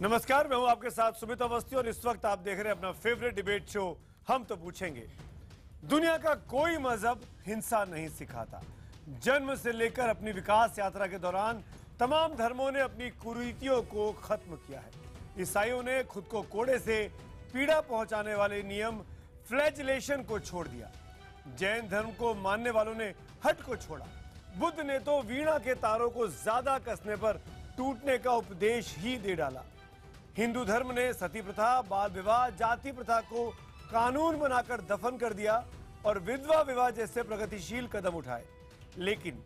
नमस्कार, मैं हूं आपके साथ सुमित अवस्थी और इस वक्त आप देख रहे हैं अपना फेवरेट डिबेट शो हम तो पूछेंगे। दुनिया का कोई मजहब हिंसा नहीं सिखाता। जन्म से लेकर अपनी विकास यात्रा के दौरान तमाम धर्मों ने अपनी कुरीतियों को खत्म किया है। ईसाइयों ने खुद को कोड़े से पीड़ा पहुंचाने वाले नियम फ्लैजिलेशन को छोड़ दिया। जैन धर्म को मानने वालों ने हट को छोड़ा। बुद्ध ने तो वीणा के तारों को ज्यादा कसने पर टूटने का उपदेश ही दे डाला। हिंदू धर्म ने सती प्रथा, बाल विवाह, जाति प्रथा को कानून बनाकर दफन कर दिया और विधवा विवाह जैसे प्रगतिशील कदम उठाए। लेकिन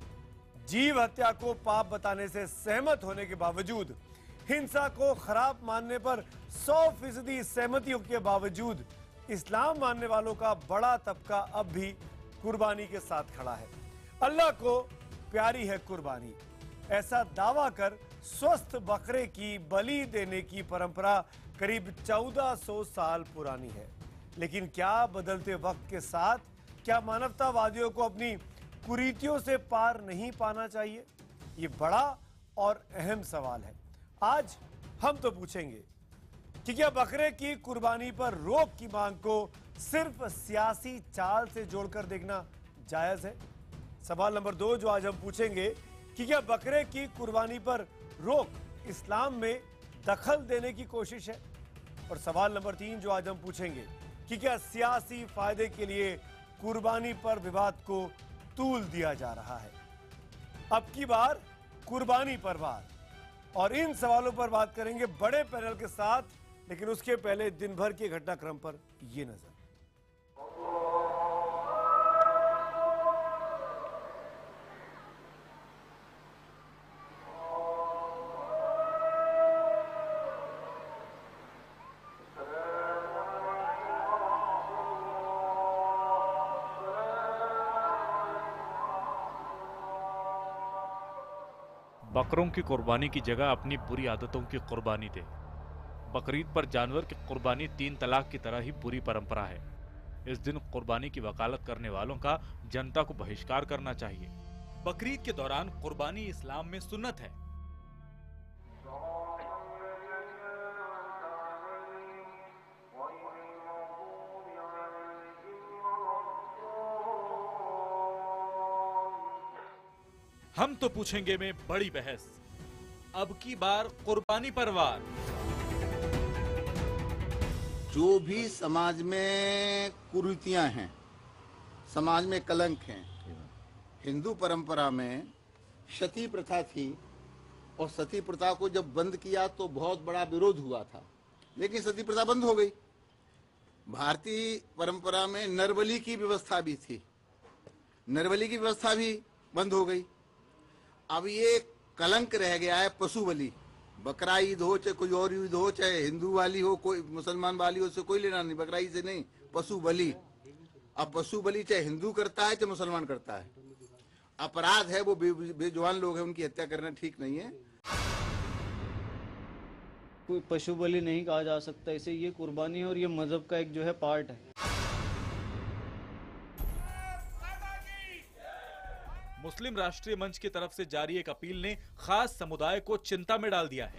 जीव हत्या को पाप बताने से सहमत होने के बावजूद, हिंसा को खराब मानने पर 100% सहमति के बावजूद इस्लाम मानने वालों का बड़ा तबका अब भी कुर्बानी के साथ खड़ा है। अल्लाह को प्यारी है कुर्बानी, ऐसा दावा कर स्वस्थ बकरे की बलि देने की परंपरा करीब 1400 साल पुरानी है। लेकिन क्या बदलते वक्त के साथ क्या मानवतावादियों को अपनी कुरीतियों से पार नहीं पाना चाहिए? ये बड़ा और अहम सवाल है। आज हम तो पूछेंगे कि क्या बकरे की कुर्बानी पर रोक की मांग को सिर्फ सियासी चाल से जोड़कर देखना जायज है? सवाल नंबर 2 जो आज हम पूछेंगे कि क्या बकरे की कुर्बानी पर रोक इस्लाम में दखल देने की कोशिश है? और सवाल नंबर 3 जो आज हम पूछेंगे कि क्या सियासी फायदे के लिए कुर्बानी पर विवाद को तूल दिया जा रहा है? अब की बार कुर्बानी पर वार, और इन सवालों पर बात करेंगे बड़े पैनल के साथ। लेकिन उसके पहले दिन भर के घटनाक्रम पर यह नजर। बकरों की कुर्बानी की जगह अपनी बुरी आदतों की कुर्बानी दे। बकरीद पर जानवर की कुर्बानी 3 तलाक की तरह ही बुरी परंपरा है। इस दिन कुर्बानी की वकालत करने वालों का जनता को बहिष्कार करना चाहिए। बकरीद के दौरान कुर्बानी इस्लाम में सुन्नत है। हम तो पूछेंगे में बड़ी बहस, अब की बार कुर्बानी पर वार। जो भी समाज में कुरीतियां हैं, समाज में कलंक हैं, हिंदू परंपरा में सती प्रथा थी और सती प्रथा को जब बंद किया तो बहुत बड़ा विरोध हुआ था, लेकिन सती प्रथा बंद हो गई। भारतीय परंपरा में नरबलि की व्यवस्था भी थी, नरबलि की व्यवस्था भी बंद हो गई। अब ये कलंक रह गया है पशु बलि। बकरा ईद हो चाहे कोई और ईद हो, चाहे हिंदू वाली हो, कोई मुसलमान वाली हो, उससे कोई लेना नहीं, बकरा ईद से नहीं, पशु बलि। अब पशु बलि चाहे हिंदू करता है चाहे मुसलमान करता है, अपराध है। वो बेजुबान लोग हैं, उनकी हत्या करना ठीक नहीं है। कोई पशु बलि नहीं कहा जा सकता इसे, ये कुर्बानी है और ये मजहब का एक जो है पार्ट है। मुस्लिम राष्ट्रीय मंच की तरफ से जारी एक अपील ने खास समुदाय को चिंता में डाल दिया है।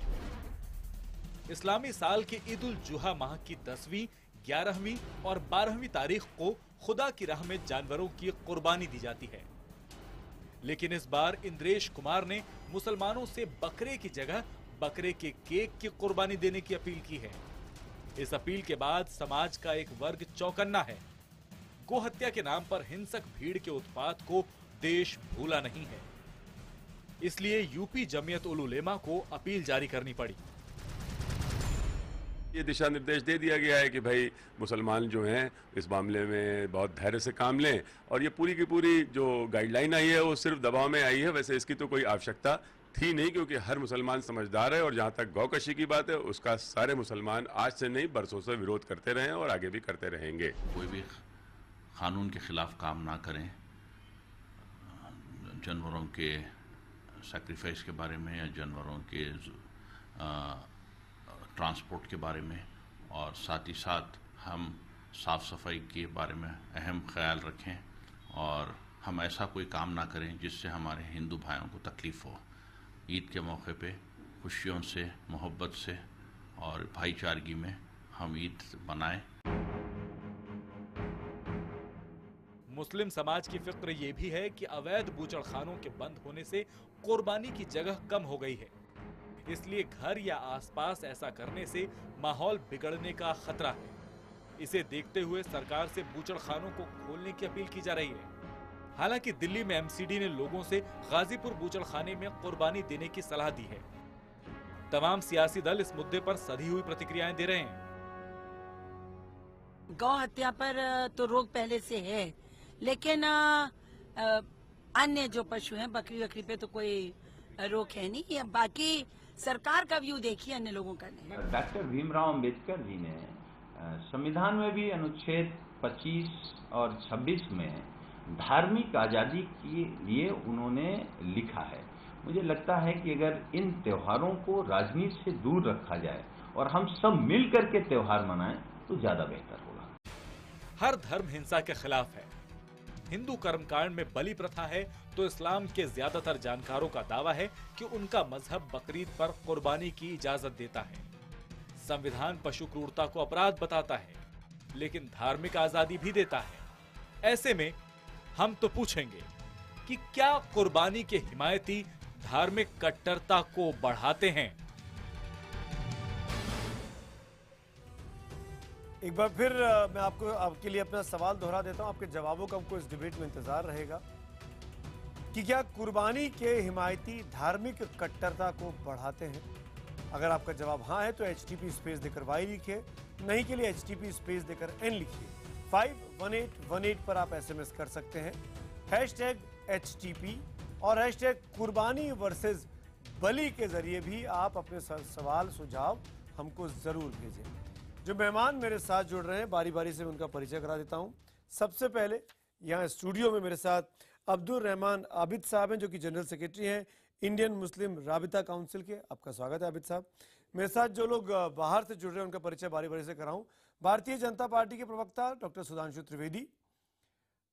इस्लामी साल के ईद उल जुहा माह की 10वीं, 11वीं और 12वीं तारीख को खुदा की राह में जानवरों की कुर्बानी दी जाती है। लेकिन इस बार इंद्रेश कुमार ने मुसलमानों से बकरे की जगह बकरे के केक की कुर्बानी देने की अपील की है। इस अपील के बाद समाज का एक वर्ग चौकन्ना है। गोहत्या के नाम पर हिंसक भीड़ के उत्पात को देश भूला नहीं है, इसलिए यूपी जमीयत उल उलेमा को अपील जारी करनी पड़ी। ये दिशा निर्देश दे दिया गया है कि भाई मुसलमान जो हैं इस मामले में बहुत धैर्य से काम लें, और ये पूरी की पूरी जो गाइडलाइन आई है वो सिर्फ दबाव में आई है। वैसे इसकी तो कोई आवश्यकता थी नहीं, क्योंकि हर मुसलमान समझदार है। और जहाँ तक गौकशी की बात है, उसका सारे मुसलमान आज से नहीं बरसों से विरोध करते रहे और आगे भी करते रहेंगे। कोई भी कानून के खिलाफ काम ना करें। जानवरों के सैक्रिफाइस के बारे में या जानवरों के ट्रांसपोर्ट के बारे में, और साथ ही साथ हम साफ़ सफाई के बारे में अहम ख्याल रखें, और हम ऐसा कोई काम ना करें जिससे हमारे हिंदू भाइयों को तकलीफ़ हो। ईद के मौके पे खुशियों से, मोहब्बत से और भाईचारगी में हम ईद मनाएं। मुस्लिम समाज की फिक्र ये भी है कि अवैध बूचड़खानों के बंद होने से कुर्बानी की जगह कम हो गई है, इसलिए घर या आसपास ऐसा करने से माहौल बिगड़ने का खतरा है। इसे देखते हुए सरकार से बूचड़खानों को खोलने की अपील की जा रही है। हालांकि दिल्ली में एमसीडी ने लोगों से गाजीपुर बूचड़खाने में कुर्बानी देने की सलाह दी है। तमाम सियासी दल इस मुद्दे पर सधी हुई प्रतिक्रियाएं दे रहे हैं। गौ हत्या पर तो रोक पहले से है, लेकिन अन्य जो पशु हैं, बकरी वकरी पे तो कोई रोक है नहीं। अब बाकी सरकार का व्यू देखिए, अन्य लोगों का नहीं। डॉक्टर भीमराव अंबेडकर जी ने संविधान में भी अनुच्छेद 25 और 26 में धार्मिक आजादी के लिए उन्होंने लिखा है। मुझे लगता है कि अगर इन त्योहारों को राजनीति से दूर रखा जाए और हम सब मिल करके त्योहार मनाएं तो ज्यादा बेहतर होगा। हर धर्म हिंसा के खिलाफ है। हिंदू कर्मकांड में बलि प्रथा है तो इस्लाम के ज्यादातर जानकारों का दावा है कि उनका मजहब बकरीद पर कुर्बानी की इजाजत देता है। संविधान पशु क्रूरता को अपराध बताता है, लेकिन धार्मिक आजादी भी देता है। ऐसे में हम तो पूछेंगे कि क्या कुर्बानी के हिमायती धार्मिक कट्टरता को बढ़ाते हैं? एक बार फिर मैं आपके लिए अपना सवाल दोहरा देता हूं, आपके जवाबों का हमको इस डिबेट में इंतजार रहेगा कि क्या कुर्बानी के हिमायती धार्मिक कट्टरता को बढ़ाते हैं। अगर आपका जवाब हाँ है तो HTP स्पेस देकर Y लिखिए, नहीं के लिए HTP स्पेस देकर N लिखिए। 51818 पर आप SMS कर सकते हैं, #HTP और #कुर्बानी वर्सेस बलि के जरिए भी आप अपने सवाल सुझाव हमको जरूर भेजें। जो मेहमान मेरे साथ जुड़ रहे हैं, बारी बारी से उनका परिचय करा देता हूं। सबसे पहले यहाँ स्टूडियो में मेरे साथ अब्दुल रहमान आबिद साहब हैं, जो कि जनरल सेक्रेटरी हैं इंडियन मुस्लिम राबिता काउंसिल के। आपका स्वागत है आबिद साहब। मेरे साथ जो लोग बाहर से जुड़ रहे हैं उनका परिचय बारी बारी से कराऊं। भारतीय जनता पार्टी के प्रवक्ता doctor Sudhanshu Trivedi,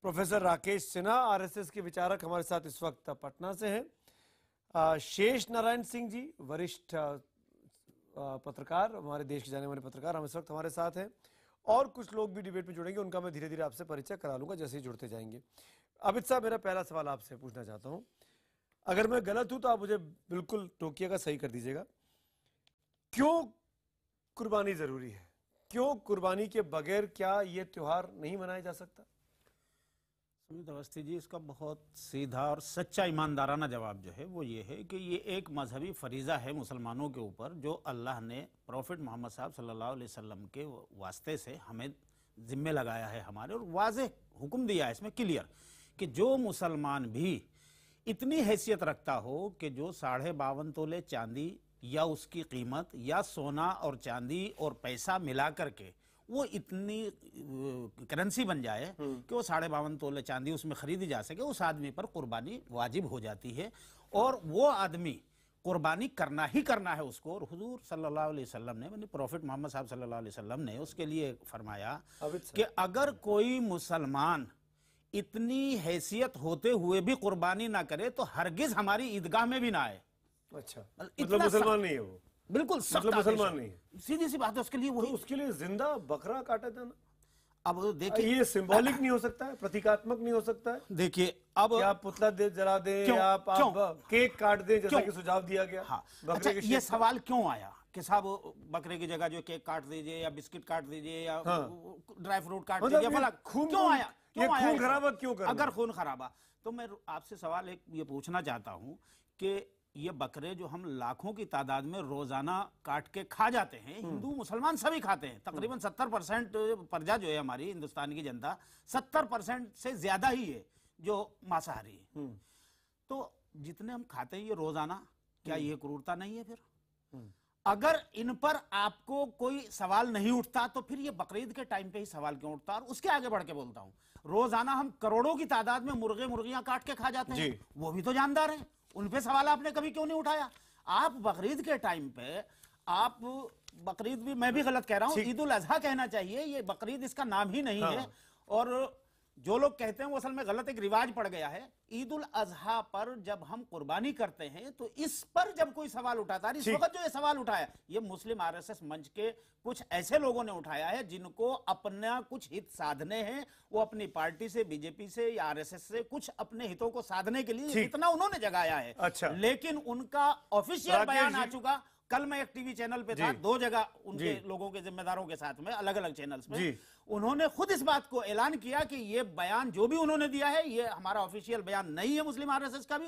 professor Rakesh Sinha RSS के विचारक हमारे साथ इस वक्त पटना से हैं। शेष नारायण सिंह जी, वरिष्ठ पत्रकार, हमारे देश के जाने माने पत्रकार, हम इस वक्त हमारे साथ हैं। और कुछ लोग भी डिबेट में जुड़ेंगे, उनका मैं धीरे धीरे आपसे परिचय करा लूंगा जैसे ही जुड़ते जाएंगे। आबिद साहब, मेरा पहला सवाल आपसे पूछना चाहता हूं, अगर मैं गलत हूं तो आप मुझे बिल्कुल टोकिएगा, सही कर दीजिएगा। क्यों कुर्बानी जरूरी है? क्यों कुर्बानी के बगैर क्या ये त्योहार नहीं मनाया जा सकता? सुमित अवस्थी जी, इसका बहुत सीधा और सच्चा ईमानदाराना जवाब जो है वो ये है कि ये एक मजहबी फरीज़ा है मुसलमानों के ऊपर, जो अल्लाह ने प्रॉफिट मोहम्मद साहब सल्लल्लाहु अलैहि वसल्लम के वास्ते से हमें जिम्मे लगाया है हमारे, और वाज़ेह हुक्म दिया है इसमें क्लियर कि जो मुसलमान भी इतनी हैसियत रखता हो कि जो 52.5 तोले चांदी या उसकी कीमत या सोना और चांदी और पैसा मिला करके वो इतनी करेंसी बन जाए कि वो 52.5 तोले चांदी उसमें खरीदी जा सके, उस आदमी पर कुर्बानी वाजिब हो जाती है। और वो आदमी कुर्बानी करना ही करना है उसको। और हुजूर सल्लल्लाहु अलैहि वसल्लम ने, यानी प्रॉफिट मोहम्मद साहब सल्लल्लाहु अलैहि वसल्लम ने उसके लिए फरमाया कि अगर कोई मुसलमान इतनी हैसियत होते हुए भी कुर्बानी ना करे तो हरगिज हमारी ईदगाह में भी ना आए। अच्छा, मतलब मुसलमान नहीं है वो? बिल्कुल, मतलब मुसलमान नहीं है, सीधी सी बात है। उसके लिए वही, तो उसके लिए जिंदा बकरा काटा जाना, अब देखिए, ये सिंबॉलिक नहीं हो सकता है, प्रतीकात्मक नहीं हो सकता है? देखिए, अब आप पुतला जला दें या आप केक काट दें जैसा कि सुझाव दिया गया। हाँ, अच्छा, ये सवाल क्यों आया कि साहब बकरे की जगह जो केक काट दीजिए या बिस्किट काट दीजिए या ड्राई फ्रूट काट दीजिए, क्यों आया? खून खराबा क्यों करना? अगर खून खराबा, तो मैं आपसे सवाल एक ये पूछना चाहता हूं कि ये बकरे जो हम लाखों की तादाद में रोजाना काट के खा जाते हैं, हिंदू मुसलमान सभी खाते हैं, तकरीबन 70% प्रजा जो है हमारी हिंदुस्तान की जनता 70% से ज्यादा ही है जो मांसाहारी है। तो जितने हम खाते हैं ये रोजाना, क्या ये क्रूरता नहीं है? फिर अगर इन पर आपको कोई सवाल नहीं उठता तो फिर ये बकरीद के टाइम पे ही सवाल क्यों उठता? और उसके आगे बढ़ के बोलता हूं, रोजाना हम करोड़ों की तादाद में मुर्गे मुर्गियां काट के खा जाते हैं, वो भी तो जानदार हैं, उन पे सवाल आपने कभी क्यों नहीं उठाया? आप बकरीद के टाइम पे, आप बकरीद भी, मैं भी गलत कह रहा हूं, ईद उल अजहा कहना चाहिए, ये बकरीद इसका नाम ही नहीं है। और जो लोग कहते हैं वो असल में गलत एक रिवाज पड़ गया है। ईद उल अजहा पर जब हम कुर्बानी करते हैं तो इस पर जब कोई सवाल उठाता है, इस वक्त जो ये सवाल उठाया ये मुस्लिम आरएसएस मंच के कुछ ऐसे लोगों ने उठाया है जिनको अपना कुछ हित साधने हैं। वो अपनी पार्टी से, बीजेपी से या आरएसएस से कुछ अपने हितों को साधने के लिए इतना उन्होंने जगाया है। अच्छा। लेकिन उनका ऑफिशियल बयान आ चुका। कल मैं एक टीवी चैनल पे था, 2 जगह उनके लोगों के जिम्मेदारों के साथ में, अलग अलग चैनल्स में, उन्होंने खुद इस बात को ऐलान किया कि ये बयान जो भी उन्होंने दिया है ये हमारा ऑफिशियल बयान नहीं है मुस्लिम आरएसएस का भी,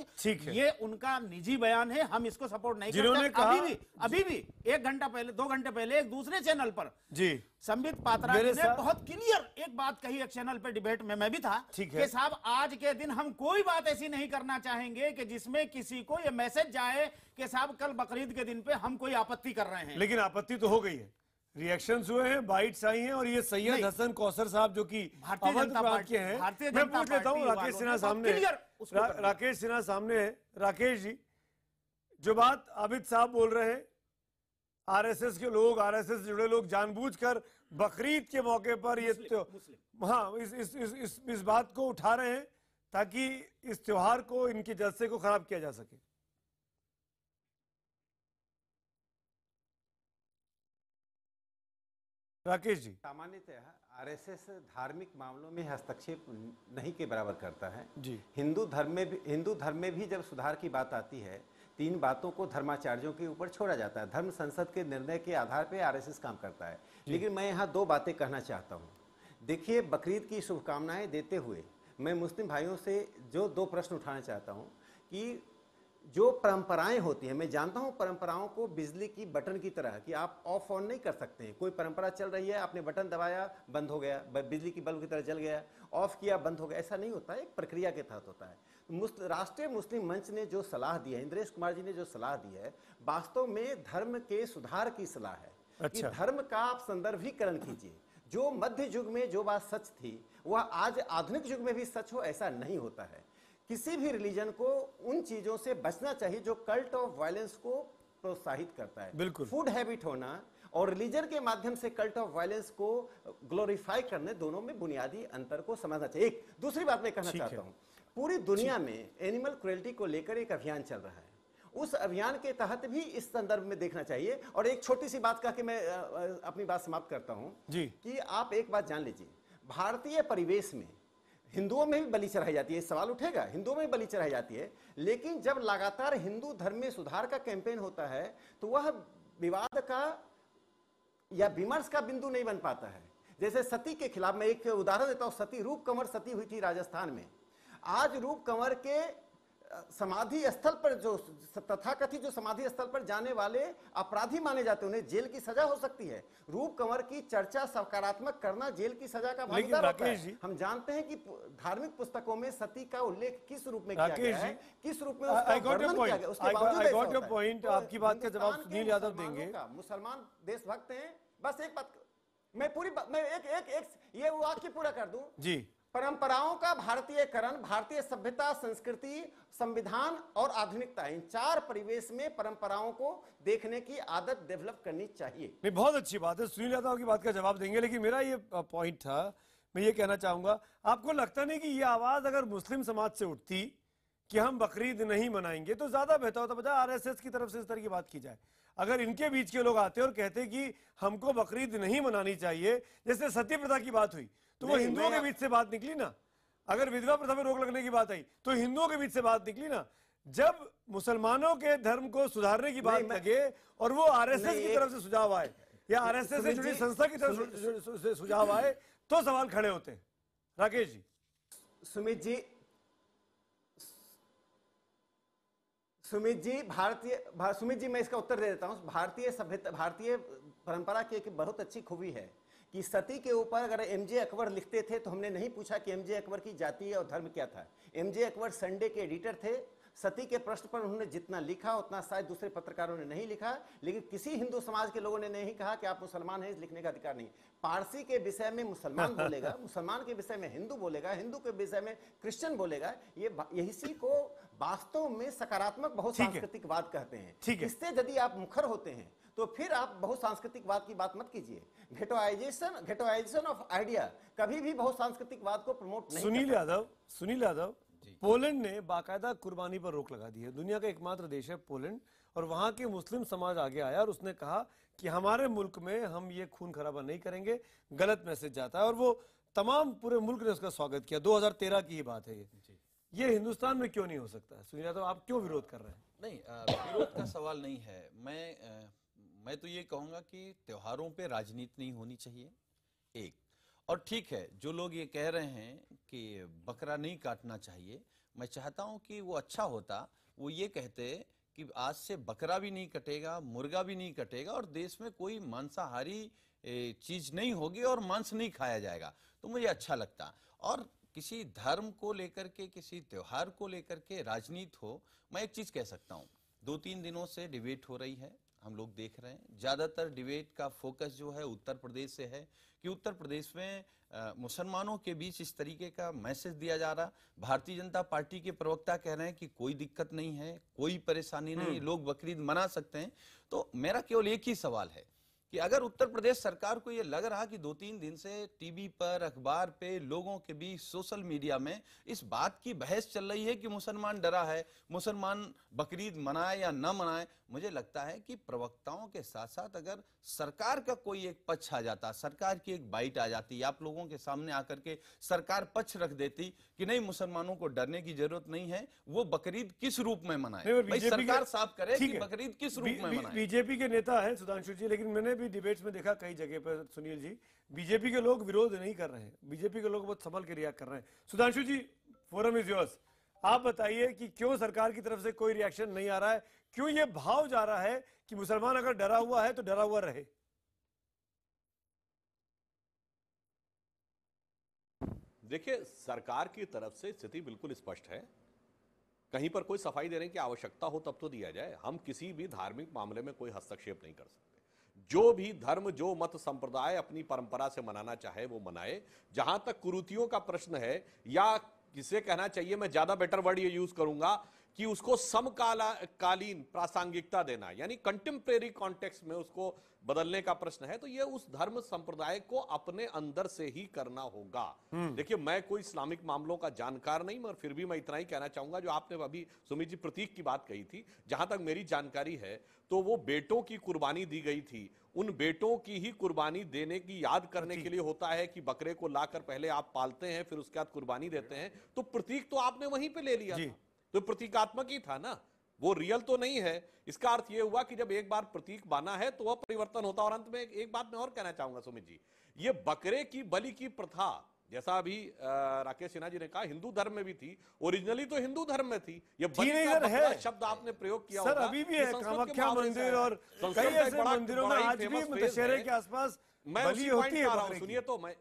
ये उनका निजी बयान है, हम इसको सपोर्ट नहीं करते। अभी भी 1 घंटा पहले, 2 घंटे पहले एक दूसरे चैनल पर संबित पात्रा ने बहुत क्लियर एक बात कही, एक चैनल पे डिबेट में मैं भी था कि साहब आज के दिन हम कोई बात ऐसी नहीं करना चाहेंगे कि जिसमें किसी को ये मैसेज जाए कि साहब कल बकरीद के दिन पे हम कोई आपत्ति कर रहे हैं। लेकिन आपत्ति तो हो गई है, रिएक्शंस हुए हैं, बाइट्स आई हैं, और ये सैयद हसन कौसर साहब जो कि अवध प्रांत के हैं, मैं पूछ लेता हूँ राकेश सिन्हा सामने, राकेश सिन्हा सामने है। राकेश जी, जो बात आबिद साहब बोल रहे हैं, आरएसएस के लोग, आरएसएस से जुड़े लोग जानबूझकर बकरीद के मौके पर ये इस बात को उठा रहे हैं ताकि इस त्योहार को, इनके जलसे को खराब किया जा सके। राकेश जी, सामान्यतः आरएसएस धार्मिक मामलों में हस्तक्षेप नहीं के बराबर करता है जी। हिंदू धर्म में भी जब सुधार की बात आती है, 3 बातों को धर्माचार्यों के ऊपर छोड़ा जाता है। धर्म संसद के निर्णय के आधार पर आरएसएस काम करता है। लेकिन मैं यहाँ 2 बातें कहना चाहता हूँ। देखिए, बकरीद की शुभकामनाएं देते हुए मैं मुस्लिम भाइयों से जो 2 प्रश्न उठाना चाहता हूँ कि जो परंपराएं होती हैं, मैं जानता हूं परंपराओं को बिजली की बटन की तरह कि आप ऑफ ऑन नहीं कर सकते हैं। कोई परंपरा चल रही है, आपने बटन दबाया बंद हो गया, बिजली की बल्ब की तरह जल गया, ऑफ किया बंद हो गया, ऐसा नहीं होता है, एक प्रक्रिया के तहत होता है। राष्ट्रीय मुस्लिम मंच ने जो सलाह दी है, इंद्रेश कुमार जी ने जो सलाह दी है, वास्तव में धर्म के सुधार की सलाह है। अच्छा। कि धर्म का आप संदर्भीकरण कीजिए। जो मध्य युग में जो बात सच थी वह आज आधुनिक युग में भी सच हो, ऐसा नहीं होता है। किसी भी रिलीजन को उन चीजों से बचना चाहिए जो कल्ट ऑफ वायलेंस को प्रोत्साहित करता है। बिल्कुल। फूड हैबिट होना और रिलीजन के माध्यम से कल्ट ऑफ वायलेंस को ग्लोरीफाई करने, दोनों में बुनियादी अंतर को समझना चाहिए। एक दूसरी बात मैं कहना चाहता हूं, पूरी दुनिया में एनिमल क्रुएल्टी को लेकर एक अभियान चल रहा है। उस अभियान के तहत भी इस संदर्भ में देखना चाहिए। और एक छोटी सी बात कह के मैं अपनी बात समाप्त करता हूं कि आप एक बात जान लीजिए, भारतीय परिवेश में हिंदुओं में भी बलि चढ़ाई जाती है। सवाल उठेगा, हिंदुओं में बलि चढ़ाई जाती है, लेकिन जब लगातार हिंदू धर्म में सुधार का कैंपेन होता है तो वह विवाद का या विमर्श का बिंदु नहीं बन पाता है। जैसे सती के खिलाफ मैं एक उदाहरण देता हूं, सती रूप कंवर सती हुई थी राजस्थान में। आज रूप कंवर के समाधि स्थल पर जो तथाकथित जो समाधि स्थल पर जाने वाले अपराधी माने जाते हैं, उन्हें जेल की सजा हो सकती है। रूप कंवर की चर्चा सकारात्मक करना जेल की सजा का भागीदार होता है। हम जानते हैं कि धार्मिक पुस्तकों में सती का उल्लेख किस रूप में किया गया है, किस रूप में उसका वर्णन किया गया, उसके बावजूद आपकी बात का जवाब सुनील यादव देंगे। मुसलमान देशभक्त हैं। बस एक बात मैं एक ये वाक्य पूरा कर दूं जी। परंपराओं का भारतीयकरण, भारतीय सभ्यता, संस्कृति, संविधान और आधुनिकता, इन 4 परिवेश में परंपराओं को देखने की आदत डेवलप करनी चाहिए। नहीं, बहुत अच्छी बात है, सुनील यादव की बात का जवाब देंगे। लेकिन मेरा ये पॉइंट था, मैं ये कहना चाहूंगा, आपको लगता नहीं कि ये आवाज अगर मुस्लिम समाज से उठती कि हम बकरीद नहीं मनाएंगे तो ज्यादा बेहतर होता, बजाय आरएसएस की तरफ से इस तरह की बात की जाए। अगर इनके बीच के लोग आते और कहते कि हमको बकरीद नहीं मनानी चाहिए, जैसे सती प्रथा की बात हुई, तो वो हिंदुओं के बीच से बात निकली ना। अगर विधवा प्रथा में रोक लगने की बात आई तो हिंदुओं के बीच से बात निकली ना। जब मुसलमानों के धर्म को सुधारने की बात लगे और वो आरएसएस की तरफ से सुझाव आए या आरएसएस से जुड़ी संस्था की तरफ से सुझाव आए तो सवाल खड़े होते हैं। राकेश जी। सुमित जी मैं इसका उत्तर दे देता हूं। भारतीय सभ्यता, भारतीय परंपरा की एक बहुत अच्छी खूबी है कि सती के ऊपर अगर एमजे अकबर लिखते थे तो हमने नहीं पूछा कि एमजे अकबर की जाति और धर्म क्या था। एमजे अकबर संडे के एडिटर थे। सती के प्रश्न पर उन्होंने जितना लिखा उतना शायद दूसरे पत्रकारों ने नहीं लिखा, लेकिन किसी हिंदू समाज के लोगों ने नहीं कहा कि आप मुसलमान हैं, लिखने का अधिकार नहीं। पारसी के विषय में मुसलमान बोलेगा, मुसलमान के विषय में हिंदू बोलेगा, हिंदू के विषय में क्रिश्चियन बोलेगा। ये इसी को वास्तव में सकारात्मक बहुत ठीक है। सांस्कृतिकवाद कहते हैं। ठीक है। इससे यदि आप मुखर होते हैं तो फिर आप बहुत सांस्कृतिकवाद की बात मत कीजिए। घेटोआइजेशन ऑफ आइडिया कभी भी बहुत सांस्कृतिकवाद को प्रमोट नहीं करता। सुनील यादव, पोलैंड ने बाकायदा कुर्बानी पर रोक लगा दी है। दुनिया का एकमात्र देश है पोलैंड, और वहां के मुस्लिम समाज आगे आया और उसने कहा कि हमारे मुल्क में हम ये खून खराबा नहीं करेंगे। गलत मैसेज जाता है, और वो तमाम पूरे मुल्क ने उसका स्वागत किया। 2013 की ही बात है ये हिंदुस्तान में क्यों नहीं हो सकता है? सुनील यादव, आप क्यों विरोध कर रहे हैं? नहीं, विरोध का सवाल नहीं है। मैं तो ये कहूंगा कि त्योहारों पे राजनीति नहीं होनी चाहिए, एक। और ठीक है, जो लोग ये कह रहे हैं कि बकरा नहीं काटना चाहिए, मैं चाहता हूं कि वो अच्छा होता वो ये कहते कि आज से बकरा भी नहीं कटेगा, मुर्गा भी नहीं कटेगा, और देश में कोई मांसाहारी चीज नहीं होगी और मांस नहीं खाया जाएगा, तो मुझे अच्छा लगता। और किसी धर्म को लेकर के, किसी त्योहार को लेकर के राजनीति हो, मैं एक चीज कह सकता हूं, 2-3 दिनों से डिबेट हो रही है, हम लोग देख रहे हैं। ज्यादातर डिबेट का फोकस जो है उत्तर प्रदेश से है कि उत्तर प्रदेश में मुसलमानों के बीच इस तरीके का मैसेज दिया जा रहा। भारतीय जनता पार्टी के प्रवक्ता कह रहे हैं कि कोई दिक्कत नहीं है, कोई परेशानी नहीं, लोग बकरीद मना सकते हैं। तो मेरा केवल एक ही सवाल है कि अगर उत्तर प्रदेश सरकार को ये लग रहा कि 2-3 दिन से टीवी पर, अखबार पे, लोगों के बीच, सोशल मीडिया में इस बात की बहस चल रही है कि मुसलमान डरा है, मुसलमान बकरीद मनाए या न मनाए, मुझे लगता है कि प्रवक्ताओं के साथ साथ अगर सरकार का कोई एक पक्ष आ जाता, सरकार की एक बाइट आ जाती, आप लोगों के सामने आकर के सरकार पक्ष रख देती कि नहीं, मुसलमानों को डरने की जरूरत नहीं है, वो बकरीद किस रूप में मनाए, भाई सरकार साफ करे कि बकरीद किस रूप में मनाए। बीजेपी के नेता हैं सुधांशु जी, लेकिन मैंने भी डिबेट्स में देखा कई जगह पर सुनील जी, बीजेपी के लोग विरोध नहीं कर रहे हैं, बीजेपी के लोग बहुत संभल के रिएक्ट कर रहे हैं। सुधांशु जी, फोरम इज योर्स। आप बताइए कि क्यों सरकार की तरफ से कोई रिएक्शन नहीं आ रहा है, क्यों ये भाव जा रहा है कि मुसलमान अगर डरा हुआ है तो डरा हुआ रहे? देखिए, सरकार की तरफ से स्थिति बिल्कुल स्पष्ट है। कहीं पर कोई सफाई देने की आवश्यकता हो तब तो दिया जाए। हम किसी भी धार्मिक मामले में कोई हस्तक्षेप नहीं कर सकते। जो भी धर्म, जो मत संप्रदाय अपनी परंपरा से मनाना चाहे वो मनाए। जहां तक कुरीतियों का प्रश्न है, या किसे कहना चाहिए, मैं ज्यादा बेटर वर्ड ये यूज करूंगा कि उसको समकालीन प्रासंगिकता देना, यानी कंटेम्परेरी कॉन्टेक्स्ट में उसको बदलने का प्रश्न है, तो ये उस धर्म संप्रदाय को अपने अंदर से ही करना होगा। देखिए, मैं कोई इस्लामिक मामलों का जानकार नहीं, मगर फिर भी मैं इतना ही कहना चाहूंगा, जो आपने अभी सुमित जी प्रतीक की बात कही थी, जहां तक मेरी जानकारी है तो वो बेटों की कुर्बानी दी गई थी। उन बेटों की ही कुर्बानी देने की याद करने के लिए होता है कि बकरे को लाकर पहले आप पालते हैं, फिर उसके बाद कुर्बानी देते हैं। तो प्रतीक तो आपने वहीं पे ले लिया था, तो प्रतीकात्मक ही था ना, वो रियल तो नहीं है। इसका अर्थ ये हुआ कि जब एक बार प्रतीक बना है तो वह परिवर्तन होता। और अंत में एक बात मैं और कहना चाहूंगा सुमित जी, ये बकरे की बलि की प्रथा, जैसा अभी राकेश सिन्हा जी ने कहा, हिंदू धर्म में भी थी, ओरिजिनली तो हिंदू धर्म में थी। ये बकरा शब्द आपने प्रयोग किया सर, अभी भी है कामाख्या मंदिर और कई ऐसे मंदिरों में आज भी दशहरे के आसपास बलि होती है। सुनिए तो मैं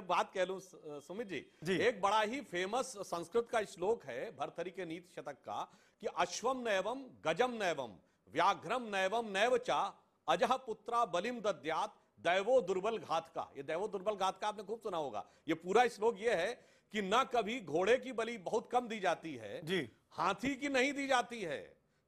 बात कह लूं सुमित जी, एक बड़ा ही फेमस संस्कृत का श्लोक है भर्तरी के नीति शतक का कि अश्वम नैवम गजम नैवम व्याघ्रम नैवम नैव चा अजह पुत्रा बलिम दद्यात दैवो दुर्बल घात का। ये दैवो दुर्बल घात का आपने खूब सुना होगा। ये पूरा श्लोक ये है कि ना कभी घोड़े की बलि बहुत कम दी जाती है जी, हाथी की नहीं दी जाती है,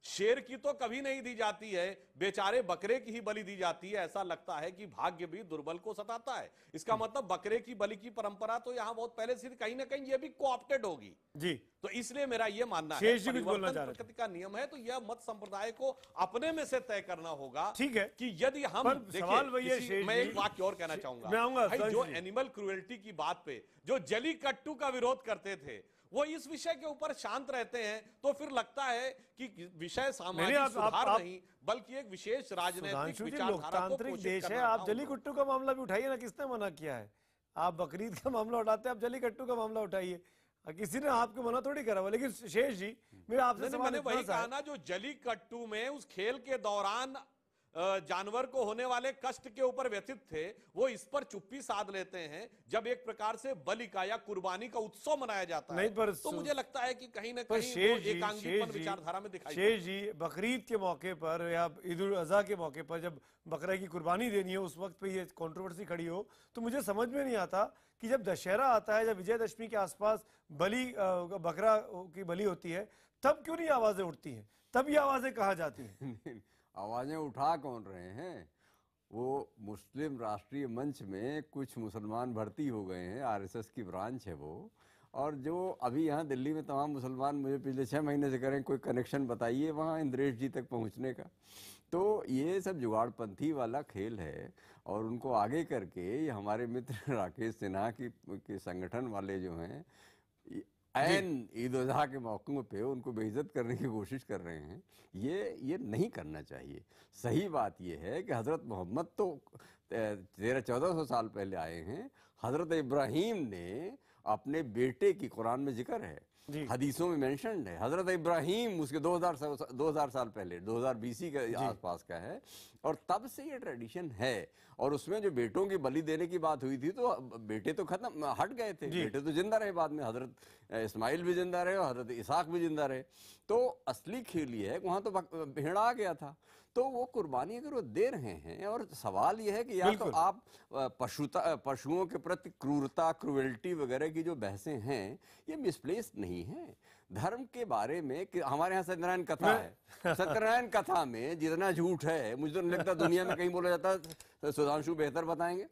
शेर की तो कभी नहीं दी जाती है, बेचारे बकरे की ही बलि दी जाती है। ऐसा लगता है कि भाग्य भी दुर्बल को सताता है। इसका मतलब बकरे की बलि की परंपरा तो यहां बहुत पहले से कहीं ना कहीं ये भी कोऑप्टेड होगी जी। तो इसलिए मेरा ये मानना है, परिवर्तन प्रकृति का नियम है, तो यह मत संप्रदाय को अपने में से तय करना होगा। ठीक है कि यदि हम देखिए, मैं एक वाक्य और कहना चाहूंगा, जो एनिमल क्रूएल्टी की बात पे जो जलीकट्टू का विरोध करते थे, वो इस विषय के ऊपर शांत रहते हैं, तो फिर लगता है कि विषय सामाजिक सुधार नहीं बल्कि एक विशेष राजनीतिक विचारधारा को पोषित देश है। आप जलीकट्टू का मामला भी उठाइए ना, किसने मना किया है? आप बकरीद का मामला उठाते हैं, आप जलीकट्टू का मामला उठाइए, किसी ने आपको मना थोड़ी करा हुआ। लेकिन शेष जी, मेरा आपसे मैंने वही कहा ना, जो जलीकट्टू में उस खेल के दौरान जानवर को होने वाले कष्ट के ऊपर व्यथित थे, वो इस पर चुप्पी साध लेते हैं जब एक प्रकार से बलि का या कुर्बानी का उत्सव मनाया जाता है। तो मुझे लगता है कि कहीं ना कहीं वो एकांगीपन विचारधारा में दिखाई शेष जी, बकरीद के मौके पर या ईद उल अजहा के मौके पर जब बकरा की कुर्बानी देनी है, उस वक्त पे ये कंट्रोवर्सी खड़ी हो, तो मुझे समझ में नहीं आता कि जब दशहरा आता है, जब विजयदशमी के आसपास बकरा की बलि होती है, तब क्यों नहीं आवाजें उठती हैं? तब ये आवाजें कहाँ जाती हैं? आवाजें उठा कौन रहे हैं? वो मुस्लिम राष्ट्रीय मंच में कुछ मुसलमान भर्ती हो गए हैं, आरएसएस की ब्रांच है वो, और जो अभी यहाँ दिल्ली में तमाम मुसलमान मुझे पिछले 6 महीने से करें कोई कनेक्शन बताइए वहाँ इंद्रेश जी तक पहुँचने का। तो ये सब जुगाड़पंथी वाला खेल है, और उनको आगे करके ये हमारे मित्र राकेश सिन्हा के संगठन वाले जो हैं, ऐन ईद उल अजहा के मौक़ों पे उनको बेइज्जत करने की कोशिश कर रहे हैं। ये नहीं करना चाहिए। सही बात ये है कि हज़रत मोहम्मद तो 1300-1400 साल पहले आए हैं। हज़रत इब्राहीम ने अपने बेटे की कुरान में जिक्र है, हदीसों में मेंशन्ड है। हज़रत इब्राहीम उसके 2000 साल पहले 2000 BC के आसपास का है, और तब से ये ट्रेडिशन है। और उसमें जो बेटों की बलि देने की बात हुई थी, तो बेटे तो खत्म हट गए थे, बेटे तो जिंदा रहे बाद में। हज़रत इस्माइल भी जिंदा रहे और हज़रत इसहाक भी जिंदा रहे। तो असली खेल ये है, वहाँ तो भेड़ा आ गया था। तो वो कुर्बानी अगर वो दे रहे हैं, और सवाल ये है कि या तो आप पशुओं के प्रति क्रूरता, क्रूएल्टी वगैरह की जो बहसें हैं, ये मिसप्लेस्ड नहीं है। धर्म के बारे में कि हमारे यहाँ सत्यनारायण कथा है, सत्यनारायण कथा में जितना झूठ है, मुझे तो नहीं लगता दुनिया में कहीं बोला जाता है। सुधांशु बेहतर बताएंगे।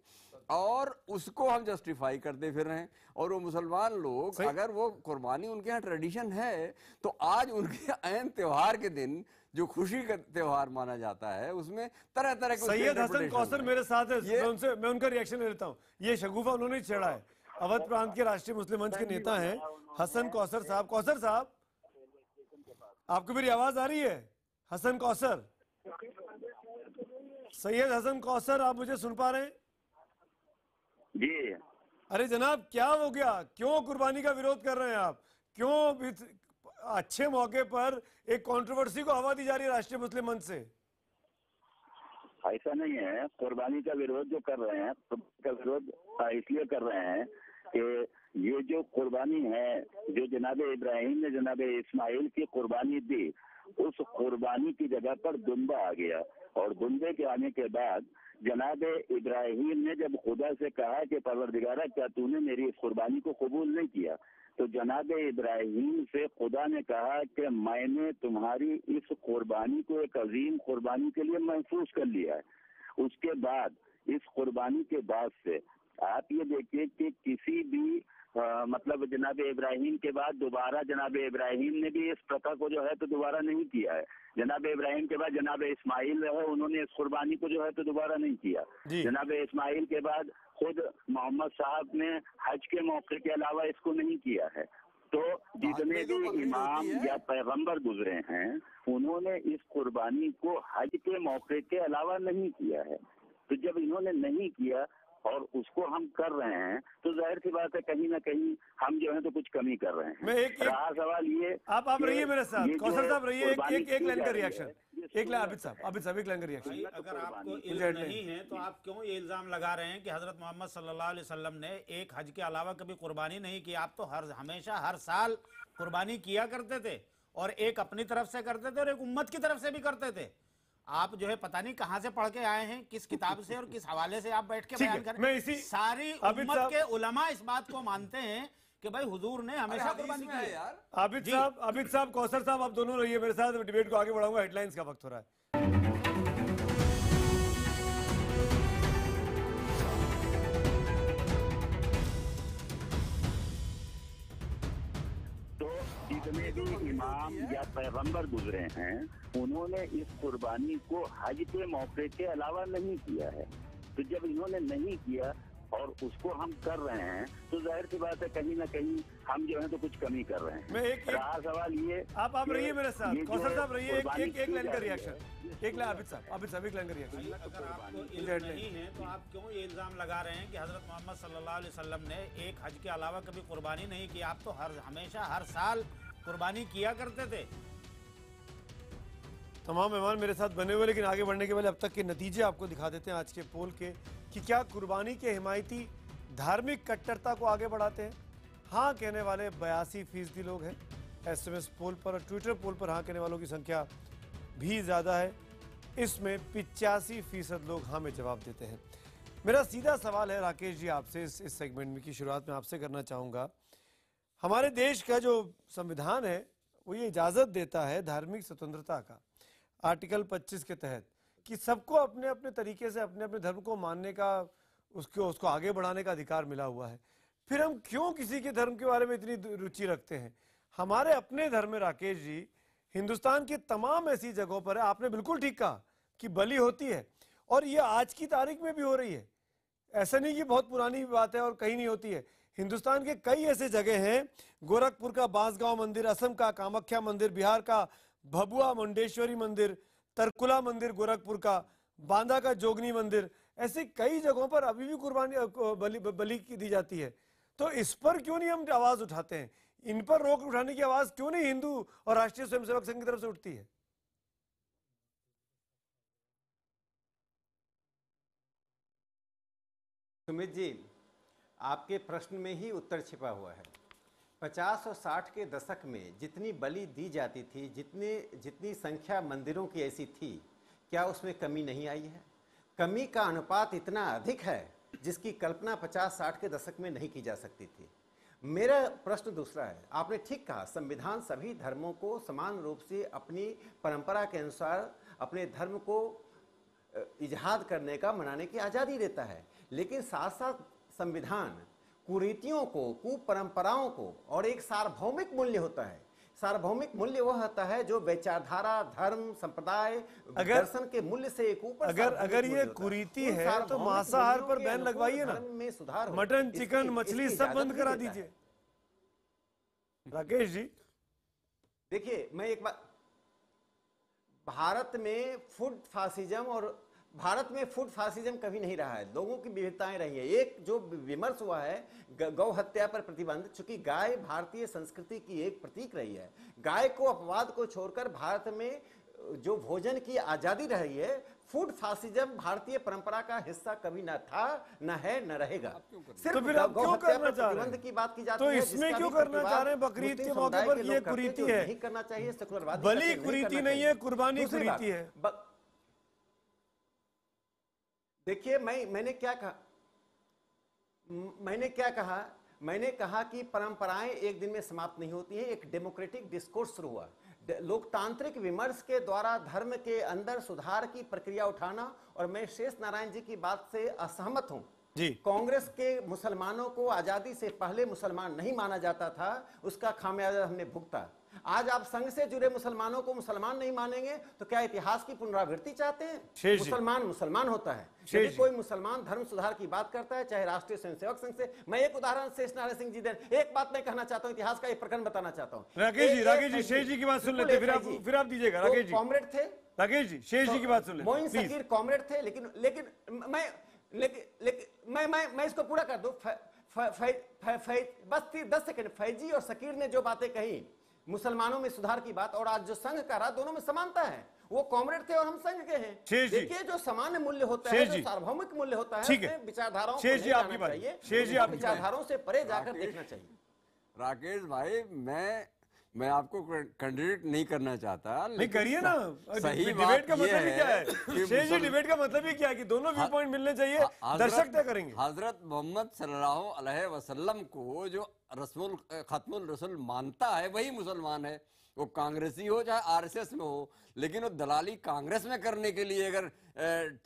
और उसको हम जस्टिफाई करते फिर रहे हैं। और वो मुसलमान लोग, अगर वो कुर्बानी उनके यहाँ ट्रेडिशन है, तो आज उनके ऐन त्योहार के दिन जो खुशी का त्योहार माना जाता है, उसमें तरह तरह के सैयद हसन कौसर मेरे साथ है, मैं उनका रिएक्शन ले लेता हूँ। ये शगुफा उन्होंने छेड़ा है। अवध प्रांत के राष्ट्रीय मुस्लिम मंच के नेता हैं हसन कौसर साहब। कौसर साहब, आपको मेरी आवाज आ रही है? हसन कौसर, सैयद हसन कौसर, आप मुझे सुन पा रहे हैं? जी। अरे जनाब, क्या हो गया? क्यों कुर्बानी का विरोध कर रहे हैं आप? क्यों अच्छे मौके पर एक कंट्रोवर्सी को हवा दी जा रही है राष्ट्रीय मुस्लिम मंच से? ऐसा नहीं है। कुर्बानी का विरोध जो कर रहे हैं, का विरोध इसलिए कर रहे हैं कि ये जो कुर्बानी है, जो जनाब इब्राहिम ने जनाब इस्माइल की कुर्बानी दी, उस कुर्बानी की जगह पर दुम्बा आ गया। और दुम्बे के आने के बाद जनाब इब्राहिम ने जब खुदा से कहा कि परवरदिगारा, क्या तूने मेरी इस कुर्बानी को कबूल नहीं किया? तो जनाब इब्राहिम से खुदा ने कहा कि मैंने तुम्हारी इस कुर्बानी को एक अजीम कुर्बानी के लिए महसूस कर लिया है। उसके बाद, इस कुर्बानी के बाद से आप ये देखिए कि किसी भी मतलब जनाब इब्राहिम के बाद दोबारा जनाब इब्राहिम ने भी इस प्रथा को जो है तो दोबारा नहीं किया है। जनाब इब्राहिम के बाद जनाब इस्माइल है, उन्होंने इस कुर्बानी को जो है तो दोबारा नहीं किया। जनाब इस्माइल के बाद खुद मोहम्मद साहब ने हज के मौके के अलावा इसको नहीं किया है। तो जितने भी इमाम या पैगंबर गुजरे हैं, उन्होंने इस कुर्बानी को हज के मौके के अलावा नहीं किया है। तो जब इन्होंने नहीं किया और उसको हम कर रहे हैं, तो जाहिर सी बात है कहीं ना कहीं हम जो है तो कुछ कमी कर रहे हैं। रहा सवाल ये, आप रहिए मेरे साथ, कौसर साहब रहिए, एक लाइन का रिएक्शन, एक लाइन आबिद साहब एक लाइन का रिएक्शन। अगर आपको इल्म नहीं है तो आप क्यों ये इल्जाम लगा रहे हैं कि हजरत मोहम्मद सल्लल्लाहु अलैहि वसल्लम ने एक हज के अलावा कभी कुर्बानी नहीं की? आप तो हमेशा हर साल कुर्बानी किया करते थे, और एक अपनी तरफ से करते थे और एक उम्मत की तरफ से भी करते थे। आप जो है पता नहीं कहां से पढ़ के आए हैं, किस किताब से और किस हवाले से आप बैठ के बयान कर रहे हैं। सारी उम्मत के उलमा इस बात को मानते हैं कि भाई हुजूर ने हमेशा कुर्बानी की है। आबिद साहब, कौसर साहब, आप दोनों रहिए मेरे साथ, डिबेट को आगे बढ़ाऊंगा। हेडलाइंस का वक्त हो रहा है। जितने भी इमाम या पैगंबर गुजरे हैं, उन्होंने इस कुर्बानी को हज के मौके के अलावा नहीं किया है। तो जब इन्होंने नहीं किया और उसको हम कर रहे हैं, तो जाहिर सी बात है कहीं ना कहीं हम जो है तो कुछ कमी कर रहे हैं। रहा सवाल ये, आप रहिए मेरे साथ, कौसर साहब रहिए, एक लाइन का रिएक्शन, एक लाइन आबिद साहब एक लाइन का रिएक्शन। अगर आपको इल्म नहीं है तो आप क्यों ये इल्जाम लगा रहे हैं कि हजरत मोहम्मद सल्लल्लाहु अलैहि वसल्लम ने एक हज के अलावा कभी कुर्बानी नहीं की? आप तो हमेशा हर साल कुर्बानी किया करते थे। तमाम मेहमान मेरे साथ बने हुए, लेकिन आगे बढ़ने के पहले अब तक के नतीजे आपको दिखा देते हैं आज के पोल के कि क्या कुर्बानी के हिमायती धार्मिक कट्टरता को आगे बढ़ाते हैं। हाँ कहने वाले 82% लोग हैं SMS पोल पर, और ट्विटर पोल पर हाँ कहने वालों की संख्या भी ज़्यादा है। इसमें 85% लोग हाँ में जवाब देते हैं। मेरा सीधा सवाल है राकेश जी आपसे, इस सेगमेंट में की शुरुआत में आपसे करना चाहूँगा। हमारे देश का जो संविधान है वो ये इजाज़त देता है धार्मिक स्वतंत्रता का, आर्टिकल 25 के तहत, कि सबको अपने अपने तरीके से अपने अपने धर्म को मानने का, उसको आगे बढ़ाने का अधिकार मिला हुआ है। फिर हम क्यों किसी के धर्म के बारे में इतनी रुचि रखते हैं? हमारे अपने धर्म में राकेश जी हिंदुस्तान की तमाम ऐसी जगहों पर है, आपने बिल्कुल ठीक कहा कि बलि होती है, और ये आज की तारीख में भी हो रही है। ऐसा नहीं कि बहुत पुरानी बात है और कहीं नहीं होती है। हिंदुस्तान के कई ऐसे जगह हैं, गोरखपुर का बांसगांव मंदिर, असम का कामाख्या मंदिर, बिहार का भभुआ मुंडेश्वरी मंदिर, तरकुला मंदिर गोरखपुर का, बांदा का जोगनी मंदिर, ऐसे कई जगहों पर अभी भी कुर्बानी बलि की दी जाती है। तो इस पर क्यों नहीं हम आवाज उठाते हैं? इन पर रोक उठाने की आवाज क्यों नहीं हिंदू और राष्ट्रीय स्वयंसेवक संघ की तरफ से उठती है? सुमित जी, आपके प्रश्न में ही उत्तर छिपा हुआ है। 50 और 60 के दशक में जितनी बलि दी जाती थी, जितनी संख्या मंदिरों की ऐसी थी, क्या उसमें कमी नहीं आई है? कमी का अनुपात इतना अधिक है जिसकी कल्पना 50-60 के दशक में नहीं की जा सकती थी। मेरा प्रश्न दूसरा है। आपने ठीक कहा, संविधान सभी धर्मों को समान रूप से अपनी परंपरा के अनुसार अपने धर्म को इजहाद करने का, मनाने की आज़ादी देता है, लेकिन साथ साथ संविधान कुरीतियों को, कुपरंपराओं को, और एक सार्वभौमिक मूल्य होता है। सार्वभौमिक मूल्य वह होता है जो विचारधारा, धर्म, संप्रदाय, दर्शन के मूल्य से एक ऊपर। अगर ये कुरीति है तो मांसाहार पर बैन लगवाइए ना, में सुधार, मटन, चिकन, मछली सब बंद करा दीजिए। राकेश जी देखिए, मैं एक बात, भारत में फूड फासिज्म कभी नहीं रहा है। लोगों की विविधताएं रही है। एक जो विमर्श हुआ है गौ हत्या पर प्रतिबंध, चूंकि गाय भारतीय संस्कृति की एक प्रतीक रही है। गाय को, अपवाद को छोड़कर भारत में जो भोजन की आजादी रही है, फूड फासिज्म भारतीय परंपरा का हिस्सा कभी न था, न है, न रहेगा। तो फिर आप क्यों करना चाह रहे हैं? की बात की जाती तो है, इसमें क्यों करना चाह रहे हैं? बकरीद के मौके पर ये कुरीति है, नहीं करना चाहिए। सेकुलरवादी बलि कुरीति नहीं है, कुर्बानी कुरीति है। देखिए, मैंने क्या कहा? मैंने कहा कि परंपराएं एक दिन में समाप्त नहीं होती हैं। एक डेमोक्रेटिक डिस्कोर्स शुरू हुआ, लोकतांत्रिक विमर्श के द्वारा धर्म के अंदर सुधार की प्रक्रिया उठाना, और मैं शेष नारायण जी की बात से असहमत हूं जी। कांग्रेस के मुसलमानों को आजादी से पहले मुसलमान नहीं माना जाता था, उसका खामियाजा हमने भुगता। आज आप संघ से जुड़े मुसलमानों को मुसलमान नहीं मानेंगे तो क्या इतिहास की पुनरावृत्ति चाहते हैं? मुसलमान होता है। यदि कोई मुसलमान धर्म सुधार की बात करता है, चाहे राष्ट्रीय स्वयंसेवक संघ से, मैं एक उदाहरण शेष नारायण सिंह जी दें, एक बात मैं कहना चाहता हूं, इतिहास का एक प्रकरण बताना चाहता हूं। राकेश जी शेष जी की बात सुन लेते, फिर आप दीजिएगा। राकेश जी कॉमरेड थे, राकेश जी शेष जी की बात सुन लेते। मोइन सकीर कॉमरेड थे, लेकिन मैं इसको पूरा कर दूं। बस 10 सेकंड। फैजी और सकीर ने जो बातें कही मुसलमानों में सुधार की बात, और आज जो संघ कर रहा, दोनों में समानता है। वो कॉमरेड थे और हम संघ के हैं। देखिए, जो सामान्य मूल्य होता है, जो सार्वभौमिक मूल्य होता है, उसमें विचारधाराओं को नहीं जाना चाहिए, विचारधाराओं से परे जाकर देखना चाहिए। राकेश भाई, मैं आपको कैंडिडेट नहीं करना चाहता, नहीं करिए ना। सही डिबेट का मतलब क्या है? शेष जी, डिबेट का मतलब ही क्या है कि दोनों व्यू पॉइंट मिलने चाहिए, दर्शक तय करेंगे। हजरत मोहम्मद सल्लल्लाहु अलैहि वसल्लम को जो खत्मुल रसूल मानता है वही मुसलमान है। वो कांग्रेसी हो चाहे आरएसएस में हो, लेकिन वो दलाली कांग्रेस में करने के लिए अगर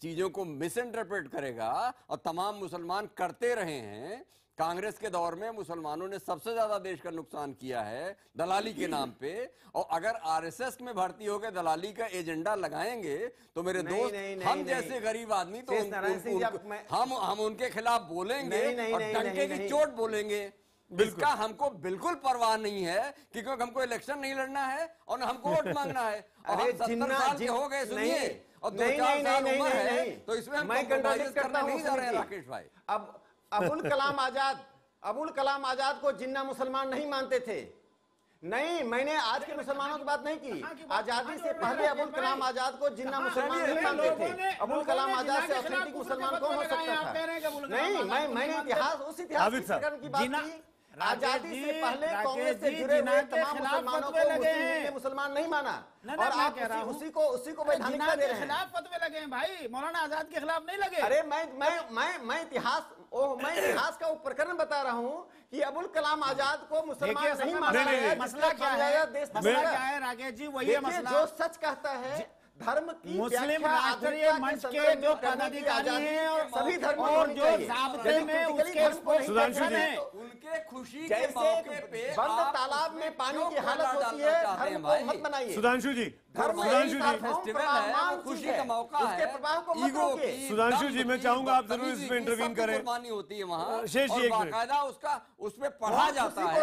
चीजों को मिस इंटरप्रेट करेगा, और तमाम मुसलमान करते रहे हैं। कांग्रेस के दौर में मुसलमानों ने सबसे ज्यादा देश का नुकसान किया है दलाली के नाम पे, और अगर आरएसएस में भर्ती होकर दलाली का एजेंडा लगाएंगे तो मेरे दोस्त, हम जैसे गरीब आदमी तो हम उनके खिलाफ बोलेंगे और डंके की चोट बोलेंगे। इसका हमको बिल्कुल परवाह नहीं है, क्योंकि हमको इलेक्शन नहीं लड़ना है और हमको वोट मांगना है। और 70 साल के हो गए, सुनिए, और 2-4 साल उम्र है, तो इसमें हम कंप्रोमाइज करने नहीं जा रहे हैं राकेश भाई। अबुल कलाम आजाद को जिन्ना मुसलमान नहीं मानते थे, नहीं, मैंने आज के मुसलमानों की बात नहीं की। आजादी से पहले अबुल कलाम आजाद को जिन्ना मुसलमान नहीं मानते थे। अबुल कलाम आजाद से ऑथेंटिक मुसलमान कौन हो सकता था? नहीं, मैंने इतिहास, उस इतिहास की बात की। आजादी से पहले कांग्रेस से जुड़े हुए तमाम मुसलमानों को मुस्लिम लीग ने मुसलमान नहीं माना, और आप उसी को वैधानिकता दे रहे हैं। खिलाफ फतवे लगे हैं भाई, मौलाना आजाद के खिलाफ नहीं लगे। अरे मैं इतिहास का प्रकरण बता रहा हूँ कि अबुल कलाम आजाद को मुसलमान नहीं माना गया। मसला क्या है? मसला क्या है राकेश जी? वही मसला जो सच कहता है धर्म की मुस्लिम राष्ट्रीय मंच के जो पदाधिकारी हैं और सभी धर्म और जो ज़ाब्ते में उसके सुधांशु जी, उनके खुशी के जैसे मौके पे बंद तालाब में पानी की हालत होती है, धर्म को मत बनाइए। सुधांशु जी, फेस्टिवल है, खुशी का मौका है, ईगो की, सुधांशु जी, मैं चाहूंगा आप जरूर इसमें इंटरवीन करें। कुर्बानी होती है वहाँ, शेष जी एक मिनट, बाकायदा उसमें पढ़ा जाता है।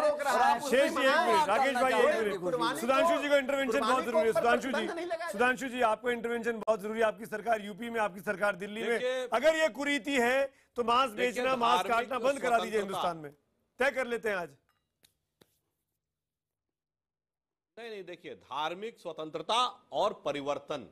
शेष जी एक मिनट, राकेश भाई एक मिनट, सुधांशु जी का इंटरवेंशन बहुत जरूरी है। सुधांशु जी आपका इंटरवेंशन बहुत जरूरी है। आपकी सरकार यूपी में, आपकी सरकार दिल्ली में, अगर ये कुरीति है तो मांस बेचना, मांस काटना बंद करा दीजिए हिंदुस्तान में। तय कर लेते हैं आज। नहीं, देखिए, धार्मिक स्वतंत्रता और परिवर्तन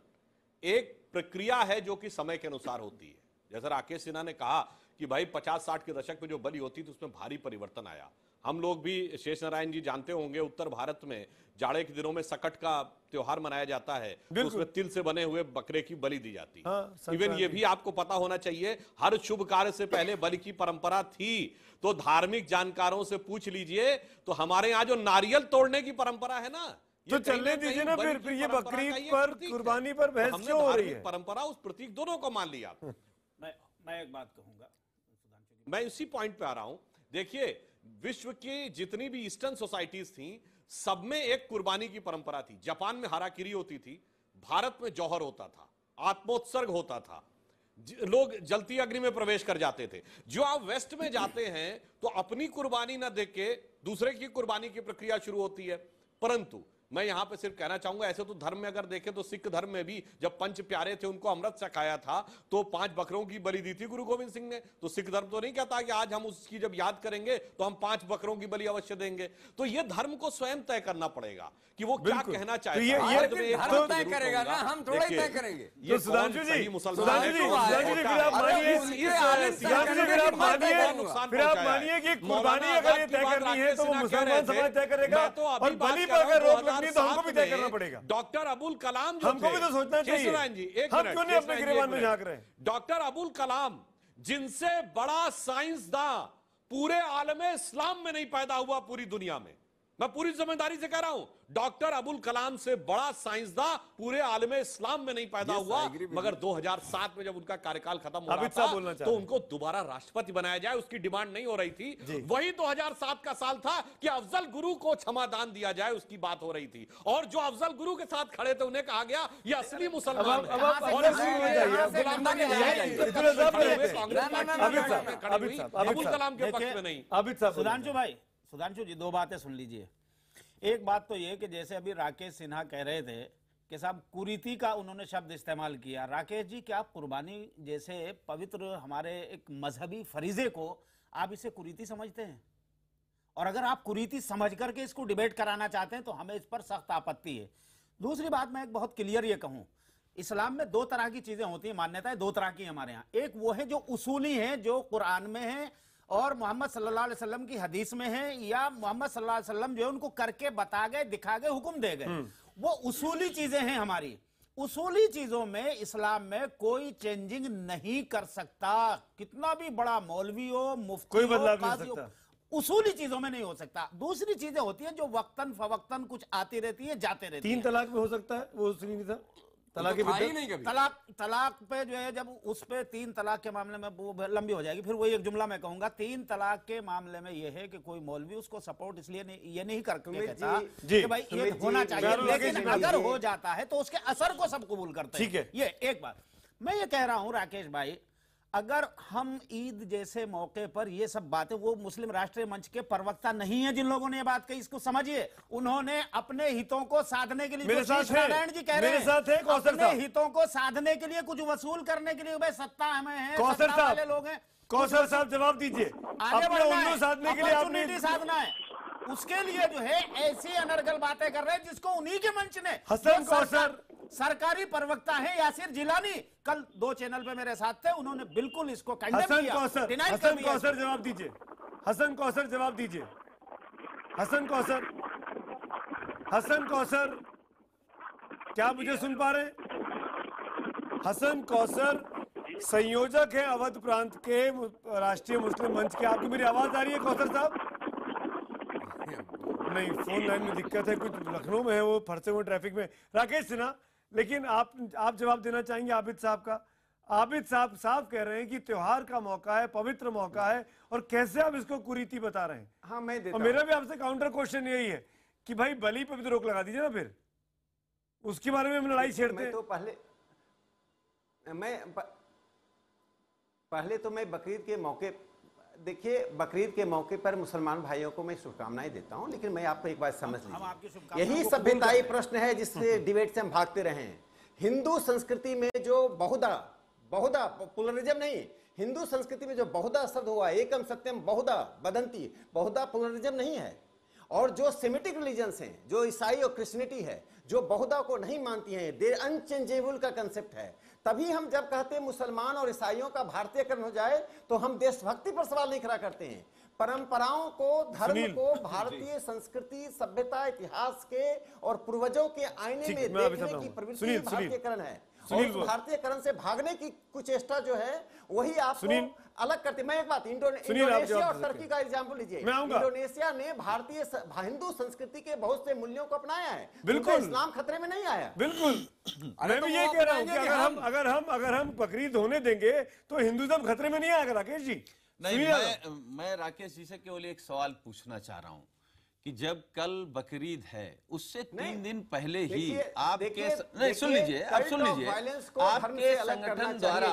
एक प्रक्रिया है जो कि समय के अनुसार होती है। जैसे राकेश सिन्हा ने कहा कि भाई 50-60 के दशक में जो बलि होती थी उसमें भारी परिवर्तन आया। हम लोग भी, शेष नारायण जी जानते होंगे, उत्तर भारत में जाड़े के दिनों में सकट का त्योहार मनाया जाता है, तो उसमें तिल से बने हुए बकरे की बलि दी जाती है। इवन ये भी आपको पता होना चाहिए, हर शुभ कार्य से पहले बलि की परंपरा थी। तो धार्मिक जानकारों से पूछ लीजिए, तो हमारे यहाँ जो नारियल तोड़ने की परंपरा है ना, तो चलने दीजिए ना फिर ये बकरीद पर, कुर्बानी पर बहस क्यों हो रही है? परंपरा, उस प्रतीक दोनों को मान लिया। मैं एक बात कहूंगा, मैं इसी पॉइंट पे आ रहा हूं। देखिए, विश्व की जितनी भी ईस्टर्न सोसाइटीज थी, सब में एक कुर्बानी की परंपरा थी। जापान में हाराकिरी होती थी, भारत में जौहर होता था, आत्मोत्सर्ग होता था, लोग जलती अग्नि में प्रवेश कर जाते थे। जो आप वेस्ट में जाते हैं तो अपनी कुर्बानी ना देख के दूसरे की कुर्बानी की प्रक्रिया शुरू होती है। परंतु मैं यहां पे सिर्फ कहना चाहूंगा, ऐसे तो धर्म में अगर देखें तो सिख धर्म में भी जब पंच प्यारे थे उनको अमृत चखाया था तो 5 बकरों की बलि दी थी गुरु गोविंद सिंह ने। तो सिख धर्म तो नहीं कहता कि आज हम उसकी जब याद करेंगे तो हम 5 बकरों की बलि अवश्य देंगे। तो ये धर्म को स्वयं तय करना पड़ेगा कि वो क्या कहना चाहता है। धर्म तय करेगा ना, हम थोड़ा ही तय करेंगे। ये सुधांशु जी, फिर आप मानिए कि कुर्बानी अगर ये तय करनी है तो वो मुसलमान समाज तय करेगा, और बलि पर अगर रोक लगनी तो हमको भी तय करना पड़ेगा। डॉक्टर अबुल कलाम जो हमको भी तो सोचना चाहिए, हम क्यों नहीं अपने गिरबान में झांक रहे हैं? डॉक्टर अबुल कलाम, जिनसे बड़ा साइंसदान पूरे आलमे इस्लाम में नहीं पैदा हुआ पूरी दुनिया में, मैं पूरी जिम्मेदारी से कह रहा हूं, डॉक्टर अबुल कलाम से बड़ा साइंसदान पूरे आलमे इस्लाम में नहीं पैदा हुआ। मगर 2007 में जब उनका कार्यकाल खत्म हो रहा था तो उनको दोबारा राष्ट्रपति बनाया जाए, उसकी डिमांड नहीं हो रही थी। वही 2007 का साल था कि अफजल गुरु को क्षमादान दिया जाए, उसकी बात हो रही थी। और जो अफजल गुरु के साथ खड़े थे उन्हें कहा गया ये असली मुसलमान अबुल कलाम के पक्ष में नहीं। सुधांशु जी, 2 बातें सुन लीजिए। एक बात तो ये कि जैसे अभी राकेश सिन्हा कह रहे थे कि साहब कुरीति का उन्होंने शब्द इस्तेमाल किया। राकेश जी, क्या आप कुर्बानी जैसे पवित्र हमारे एक मजहबी फरीजे को आप इसे कुरीति समझते हैं? और अगर आप कुरीति समझ करके इसको डिबेट कराना चाहते हैं तो हमें इस पर सख्त आपत्ति है। दूसरी बात, मैं एक बहुत क्लियर ये कहूं, इस्लाम में 2 तरह की चीजें होती हैं, मान्यताएं 2 तरह की हमारे यहाँ। एक वो है जो उसूली है, जो कुरान में है और मोहम्मद सल्लल्लाहु अलैहि वसल्लम की हदीस में है, या मोहम्मद सल्लल्लाहु अलैहि वसल्लम जो है उनको करके बता गए, दिखा गए, हुक्म दे गए। वो उसूली चीजें हैं हमारी। उसूली चीजों में इस्लाम में कोई चेंजिंग नहीं कर सकता, कितना भी बड़ा मौलवी हो, मुफ्ती कोई हो, बदलाव नहीं काजी हो सकता। उसूली चीजों में नहीं हो सकता। दूसरी चीजें होती हैं जो वक्तन फवक्तन कुछ आती रहती है, जाते रहती है। 3 तलाक में हो सकता है, वो उसूली नहीं था। तलाक पे जो है, जब उस पे 3 तलाक के मामले में वो लंबी हो जाएगी, फिर वही एक जुमला मैं कहूंगा। 3 तलाक के मामले में ये है कि कोई मौलवी उसको सपोर्ट इसलिए नहीं, ये नहीं करके कहता कि भाई ये होना चाहिए, लेकिन अगर हो जाता है तो उसके असर को सब कबूल करते हैं। ठीक है, ये एक बात मैं ये कह रहा हूं राकेश भाई, अगर हम ईद जैसे मौके पर ये सब बातें, वो मुस्लिम राष्ट्रीय मंच के प्रवक्ता नहीं है जिन लोगों ने ये बात कही, इसको समझिए, उन्होंने अपने हितों को साधने के लिए, मेरे साथ नारायण जी कह रहे हैं, अपने हितों को साधने के लिए, कुछ वसूल करने के लिए, भाई सत्ता हमें है, कौसर वाले लोग हैं। कौसर साहब जवाब दीजिए, अपने उल्लू साधने के लिए अपॉर्चुनिटी साधना है। उसके लिए जो है ऐसी अनर्गल बातें कर रहे हैं जिसको उन्हीं के मंच ने, हसन जो कौसर सरकारी प्रवक्ता है यासिर जिलानी, कल 2 चैनल पे मेरे साथ थे, उन्होंने बिल्कुल इसको कंडेम हसन किया, कौसर, डिनाई कर हसन दिया। कौसर जवाब दीजिए, हसन कौसर जवाब दीजिए, हसन कौसर, हसन कौसर, क्या मुझे सुन पा रहे हैं? हसन कौसर संयोजक है अवध प्रांत के राष्ट्रीय मुस्लिम मंच के। आपको मेरी आवाज आ रही है कौसर साहब? नहीं, फोन लाइन में दिक्कत है, कुछ लखनऊ में है, वो फंसे हुए ट्रैफिक में। राकेश सिन्हा, लेकिन आप जवाब देना चाहेंगे आबिद साहब का? आबिद साहब साफ कह रहे हैं कि त्योहार का मौका है, पवित्र मौका है, और कैसे आप इसको कुरीति बता रहे हैं? हाँ, मैं देता और मेरा भी आपसे काउंटर क्वेश्चन यही है कि भाई बलि पे भी तो रोक लगा दीजिए ना, फिर उसके बारे में हम लड़ाई छेड़ते हैं। तो पहले तो मैं बकरीद के मौके, देखिए बकरीद के मौके पर मुसलमान भाइयों को मैं शुभकामनाएं देता हूं, लेकिन मैं आपको एक बात समझ लीजिए, यही सभ्यताई प्रश्न है जिससे डिबेट से हम भागते रहे हैं। हिंदू संस्कृति में जो बहुधा प्लुरलिज्म नहीं, हिंदू संस्कृति में जो बहुधा शब्द हुआ, एकम सत्यम बहुधा वदंती, बहुधा प्लुरलिज्म नहीं है। और जो सेमिटिक रिलीजन्स हैं, जो ईसाई और क्रिश्चियनिटी है, जो बहुधा को नहीं मानती हैं, दे अनचेंजेबल का कंसेप्ट है। तभी हम जब कहते हैं मुसलमान और ईसाइयों का भारतीयकरण हो जाए, तो हम देशभक्ति पर सवाल नहीं खड़ा करते हैं। परंपराओं को, धर्म को भारतीय संस्कृति, सभ्यता, इतिहास के और पूर्वजों के आईने में देखने की प्रवृत्ति भारतीयकरण है। और उस भारतीयकरण से भागने की कुछ चेष्टा जो है वही आपको अलग करते। मैं एक बात, इंडोनेशिया और टर्की का एग्जाम्पल लीजिए। इंडोनेशिया ने भारतीय हिंदू संस्कृति के बहुत से मूल्यों को अपनाया है, बिल्कुल इस्लाम खतरे में नहीं आया। बिल्कुल, मैं भी ये कह रहा हूँ कि अगर हम बकरीद होने देंगे तो हिंदुइज्म खतरे में नहीं आएगा। राकेश जी नहीं, मैं राकेश जी से केवल एक सवाल पूछना चाह रहा हूँ कि जब कल बकरीद है उससे 3 दिन पहले ही आपके सुन लीजिए आपके संगठन द्वारा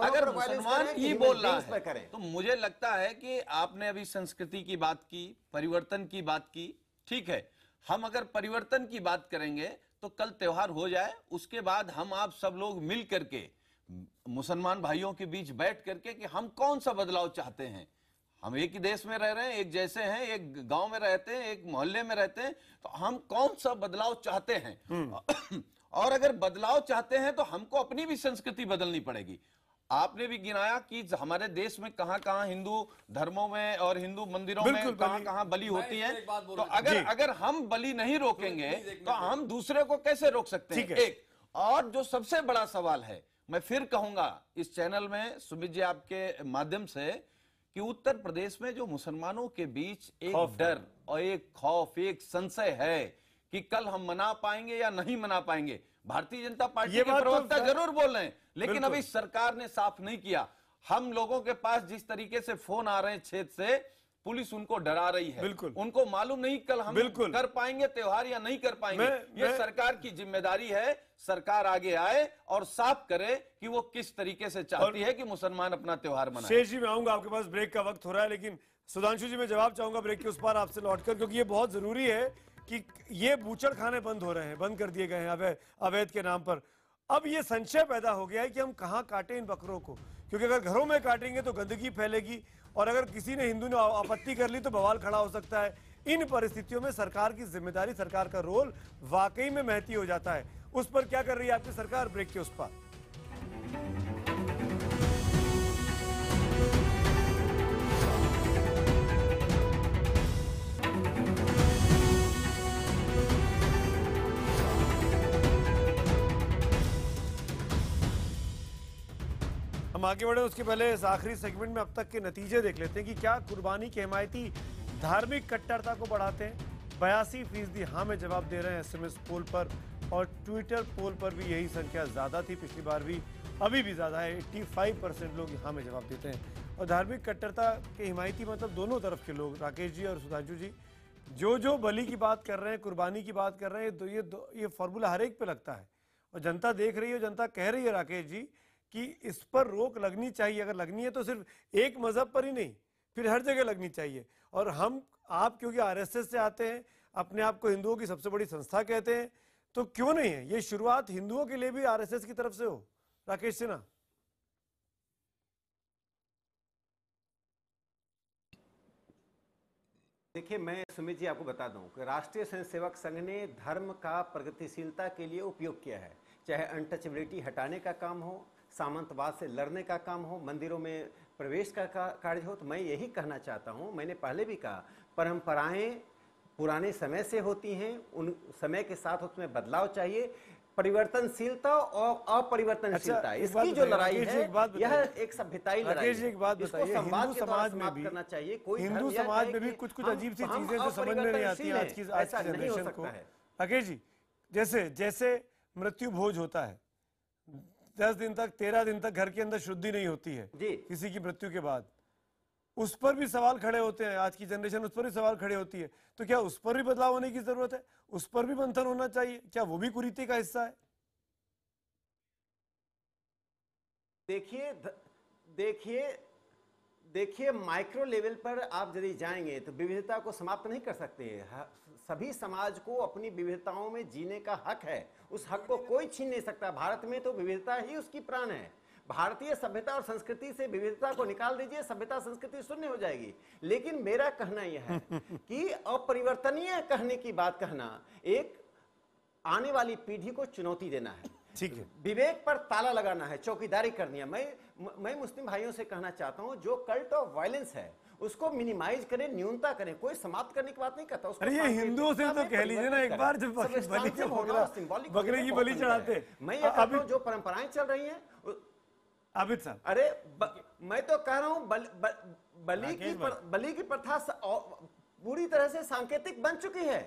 अगर मुसलमान ही बोल रहा है, तो मुझे लगता है कि आपने अभी संस्कृति की बात की, परिवर्तन की बात की, ठीक है। हम अगर परिवर्तन की बात करेंगे तो कल त्योहार हो जाए, उसके बाद हम आप सब लोग मिल करके मुसलमान भाइयों के बीच बैठ करके कि हम कौन सा बदलाव चाहते हैं। हम एक ही देश में रह रहे हैं, एक जैसे हैं, एक गांव में रहते हैं, एक मोहल्ले में रहते हैं, तो हम कौन सा बदलाव चाहते हैं। और अगर बदलाव चाहते हैं तो हमको अपनी भी संस्कृति बदलनी पड़ेगी। आपने भी गिनाया कि हमारे देश में कहां-कहां हिंदू धर्मों में और हिंदू मंदिरों में कहां-कहां बलि होती है। तो अगर हम बलि नहीं रोकेंगे तो हम दूसरे को कैसे रोक सकते हैं। एक और जो सबसे बड़ा सवाल है, मैं फिर कहूंगा इस चैनल में सुमित जी आपके माध्यम से, कि उत्तर प्रदेश में जो मुसलमानों के बीच एक डर और एक खौफ, एक संशय है कि कल हम मना पाएंगे या नहीं मना पाएंगे। भारतीय जनता पार्टी के प्रवक्ता जरूर बोल रहे हैं, लेकिन अभी सरकार ने साफ नहीं किया। हम लोगों के पास जिस तरीके से फोन आ रहे हैं क्षेत्र से, पुलिस उनको डरा रही है, उनको मालूम नहीं कल हम कर पाएंगे त्योहार या नहीं कर पाएंगे। ये सरकार की जिम्मेदारी है, सरकार आगे आए और साफ करे कि वो किस तरीके से चाहती है कि मुसलमान अपना त्योहार मनाए। शेष जी मैं आऊंगा, आपके पास ब्रेक का वक्त हो रहा है, लेकिन सुधांशु जी मैं जवाब चाहूंगा ब्रेक के उस पार आपसे लौटकर, क्योंकि ये बहुत जरूरी है कि ये बूचड़ खाने बंद हो रहे हैं, बंद कर दिए गए हैं अवैध के नाम पर। अब ये संशय पैदा हो गया है कि हम कहाँ काटें इन बकरों को, क्योंकि अगर घरों में काटेंगे तो गंदगी फैलेगी, और अगर किसी ने हिंदू ने आपत्ति कर ली तो बवाल खड़ा हो सकता है। इन परिस्थितियों में सरकार की जिम्मेदारी, सरकार का रोल वाकई में महती हो जाता है। उस पर क्या कर रही है आपकी सरकार, ब्रेक के उस पर। हम आगे बढ़े उसके पहले इस आखिरी सेगमेंट में अब तक के नतीजे देख लेते हैं कि क्या कुर्बानी के हिमायती धार्मिक कट्टरता को बढ़ाते हैं। 82% हाँ में जवाब दे रहे हैं SMS पोल पर, और ट्विटर पोल पर भी यही संख्या ज़्यादा थी पिछली बार भी, अभी भी ज़्यादा है। 85% लोग हाँ में जवाब देते हैं। और धार्मिक कट्टरता के हिमायती मतलब दोनों तरफ के लोग, राकेश जी और सुधांशु जी, जो बलि की बात कर रहे हैं, कुर्बानी की बात कर रहे हैं, तो ये फॉर्मूला हर एक पे लगता है। और जनता देख रही है, जनता कह रही है राकेश जी कि इस पर रोक लगनी चाहिए। अगर लगनी है तो सिर्फ एक मजहब पर ही नहीं, फिर हर जगह लगनी चाहिए। और आप क्योंकि RSS से आते हैं, अपने आप को हिंदुओं की सबसे बड़ी संस्था कहते हैं, तो क्यों नहीं है ये शुरुआत हिंदुओं के लिए भी RSS की तरफ से हो। राकेश सिन्हा। देखिए, मैं सुमित जी आपको बता दूं कि राष्ट्रीय स्वयंसेवक संघ ने धर्म का प्रगतिशीलता के लिए उपयोग किया है, चाहे अनटचेबिलिटी हटाने का काम हो, सामंतवाद से लड़ने का काम हो, मंदिरों में प्रवेश का कार्य हो। तो मैं यही कहना चाहता हूं, मैंने पहले भी कहा, परंपराएं पुराने समय से होती हैं, उन समय के साथ उसमें बदलाव चाहिए। परिवर्तनशीलता और अपरिवर्तनशीलता, इसकी जो लड़ाई है, यह एक सभ्यताई लड़ाई है। एक बात बताइए, हिंदू समाज में भी करना चाहिए। कोई हिंदू समाज में भी कुछ कुछ अजीब सी चीजें जो समझ में नहीं आती आज की जनरेशन को। राकेश जी, जैसे जैसे मृत्यु भोज होता है, 10 दिन तक 13 दिन तक घर के अंदर शुद्धि नहीं होती है किसी की मृत्यु के बाद, उस पर भी सवाल खड़े होते हैं। आज की जनरेशन उस पर भी सवाल खड़े होती है। तो क्या उस पर भी बदलाव होने की जरूरत है? उस पर भी मंथन होना चाहिए? क्या वो भी कुरीति का हिस्सा है? देखिए माइक्रो लेवल पर आप यदि जाएंगे तो विविधता को समाप्त नहीं कर सकते। सभी समाज को अपनी विविधताओं में जीने का हक है, उस हक को कोई छीन नहीं सकता। भारत में तो विविधता ही उसकी प्राण है। भारतीय सभ्यता और संस्कृति से विविधता को निकाल दीजिए, सभ्यता संस्कृति शून्य हो जाएगी। लेकिन मेरा कहना यह है कि अपरिवर्तनीय कहने की बात कहना एक आने वाली पीढ़ी को चुनौती देना है। ठीक है, विवेक पर ताला लगाना है, चौकीदारी करनी है। मैं मुस्लिम भाइयों से कहना चाहता हूं, जो कल्ट ऑफ वायलेंस है उसको मिनिमाइज करें, न्यूनता करें। कोई समाप्त करने की बात नहीं करता। अरे ये हिंदुओं से तो कह लीजिए ना, एक बार जब बकरे की बलि चढ़ाते, मैं ये कहता हूं जो परंपराएं चल रही हैं। आबिद साहब, अरे मैं तो कह रहा हूं बलि की प्रथा पूरी तरह से सांकेतिक बन चुकी है।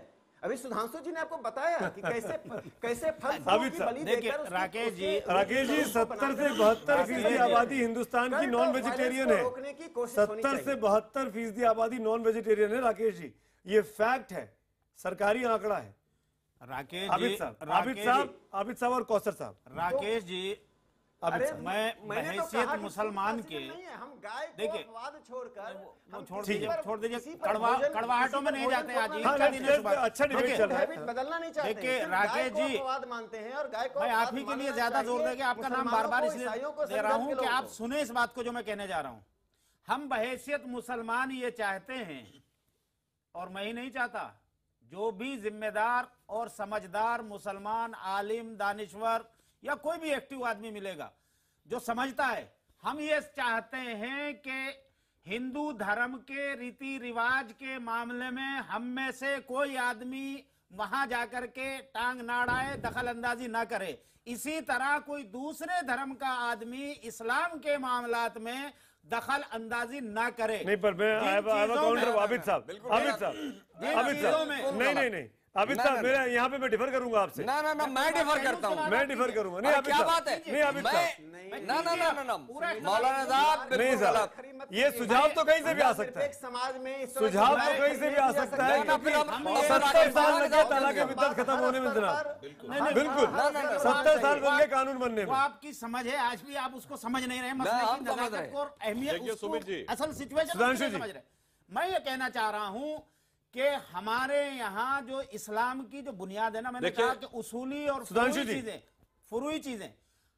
अभी सुधांशु जी ने आपको बताया कि कैसे फल की बलि देकर। राकेश जी 70 से 72% आबादी हिंदुस्तान की नॉन वेजिटेरियन है। 70 से 72% आबादी नॉन वेजिटेरियन है। राकेश जी, ये फैक्ट है, सरकारी आंकड़ा है। राकेश आबिद साहब और कौसर साहब। राकेश जी, मैं हैसियत मुसलमान के, देखिए छोड़ दीजिए, कड़वाहटों में नहीं जाते आज। अच्छा डिबेट चल रहा है, बदलना नहीं चाहते। देखिए राकेश जी, मानते हैं और गाय को मैं आप ही के लिए ज्यादा जोर देके आपका नाम बार बार इसलिए दे रहा हूँ कि आप सुने इस बात को जो मैं कहने जा रहा हूँ। हम बहैसियत मुसलमान ये चाहते हैं, और मैं ही नहीं चाहता, जो भी जिम्मेदार और समझदार मुसलमान आलिम दानिश्वर या कोई भी एक्टिव आदमी मिलेगा जो समझता है, हम ये चाहते हैं कि हिंदू धर्म के रीति रिवाज के मामले में हम में से कोई आदमी वहां जाकर के टांग ना अड़ाए, दखल अंदाजी ना करे। इसी तरह कोई दूसरे धर्म का आदमी इस्लाम के मामलात में दखल अंदाजी ना करे। नहीं, पर मैं आबिद साहब नहीं आबिद साहब, मेरा यहाँ पे मैं डिफर करूंगा आपसे। ना मैं डिफर करता हूँ। मैं डिफर करूंगा। नहीं आबिद साहब, नहीं आबिद साहब, ना मौलाना साहब, नहीं साहब, ये सुझाव तो कहीं से भी आ सकता है। समाज में सुझाव तो कहीं से भी आ सकता है। 70 साल लगे तलाक बिद्दत खत्म होने में जनाब। बिल्कुल 70 साल बन गए कानून बनने में। आपकी समझ है, आज भी आप उसको समझ नहीं रहे, मसले की नजाकत और अहमियत, असल सिचुएशन समझ रहे। मैं ये कहना चाह रहा हूँ कि हमारे यहाँ जो इस्लाम की जो बुनियाद है ना, मैंने कहा कि उसूली और फुरूई चीजें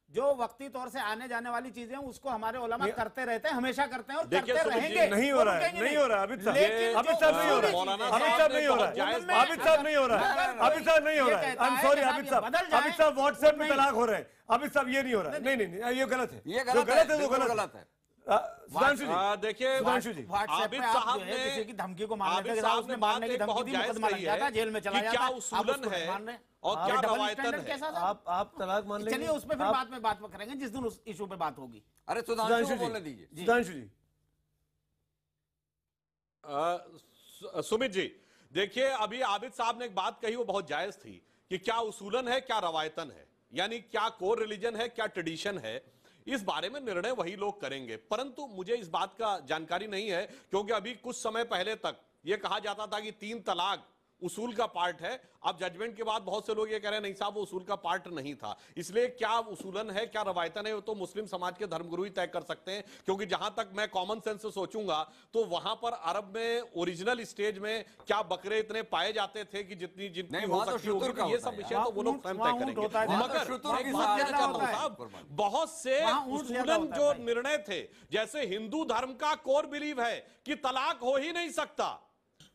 जो वक्ती तौर से आने जाने वाली चीजें उसको हमारे उलमा करते रहते हैं, हमेशा करते हैं और करते रहेंगे। नहीं हो रहा है, नहीं हो रहा है आबिद साहब, आबिद साहब नहीं हो रहा है, आबिद साहब नहीं हो रहा है, आबिद साहब नहीं हो रहा है, आबिद साहब नहीं हो रहा है। आई एम सॉरी आबिद साहब व्हाट्सएप में तलाक हो रहे हैं। आबिद साहब ये नहीं हो रहा है। नहीं ये गलत है, जो गलत है वो गलत है। सुधांशु जी, देखिए आबिद साहब ने किसी की धमकी को मारने के बाद उसने मारने की धमकी दी, मुकदमा लग जाता, जेल में चला जाता। क्या उसूलन है और क्या रवायतन है? आप तलाक मान लेंगे? चलिए उस पर फिर बाद में बात करेंगे जिस दिन उस इशू पे बात होगी। अरे सुधांशु बोलने दीजिए। सुधांशु जी, सुमित जी, देखिए अभी आबिद साहब ने एक बात कही वो बहुत जायज थी कि क्या उसूलन है क्या रवायतन है, यानी क्या कोर रिलीजन है क्या ट्रेडिशन है। इस बारे में निर्णय वही लोग करेंगे, परंतु मुझे इस बात का जानकारी नहीं है क्योंकि अभी कुछ समय पहले तक यह कहा जाता था कि 3 तलाक उसूल का पार्ट है। अब जजमेंट के बाद बहुत से लोग ये कह रहे हैं नहीं साहब वो उसूल का पार्ट नहीं था। इसलिए क्या उसूलन है क्या रवायतन है वो तो मुस्लिम समाज के धर्मगुरु ही तय कर सकते हैं, क्योंकि जहां तक मैं कॉमन सेंस से सोचूंगा तो वहां पर अरब में ओरिजिनल स्टेज में क्या बकरे इतने पाए जाते थे कि जितनी हो सकती होगी, ये सब विषय तो वो लोग स्वयं तय करेंगे। मगर बहुत से उसूलन जो निर्णय थे, जैसे हिंदू धर्म का कोर बिलीव है कि तलाक हो ही नहीं सकता,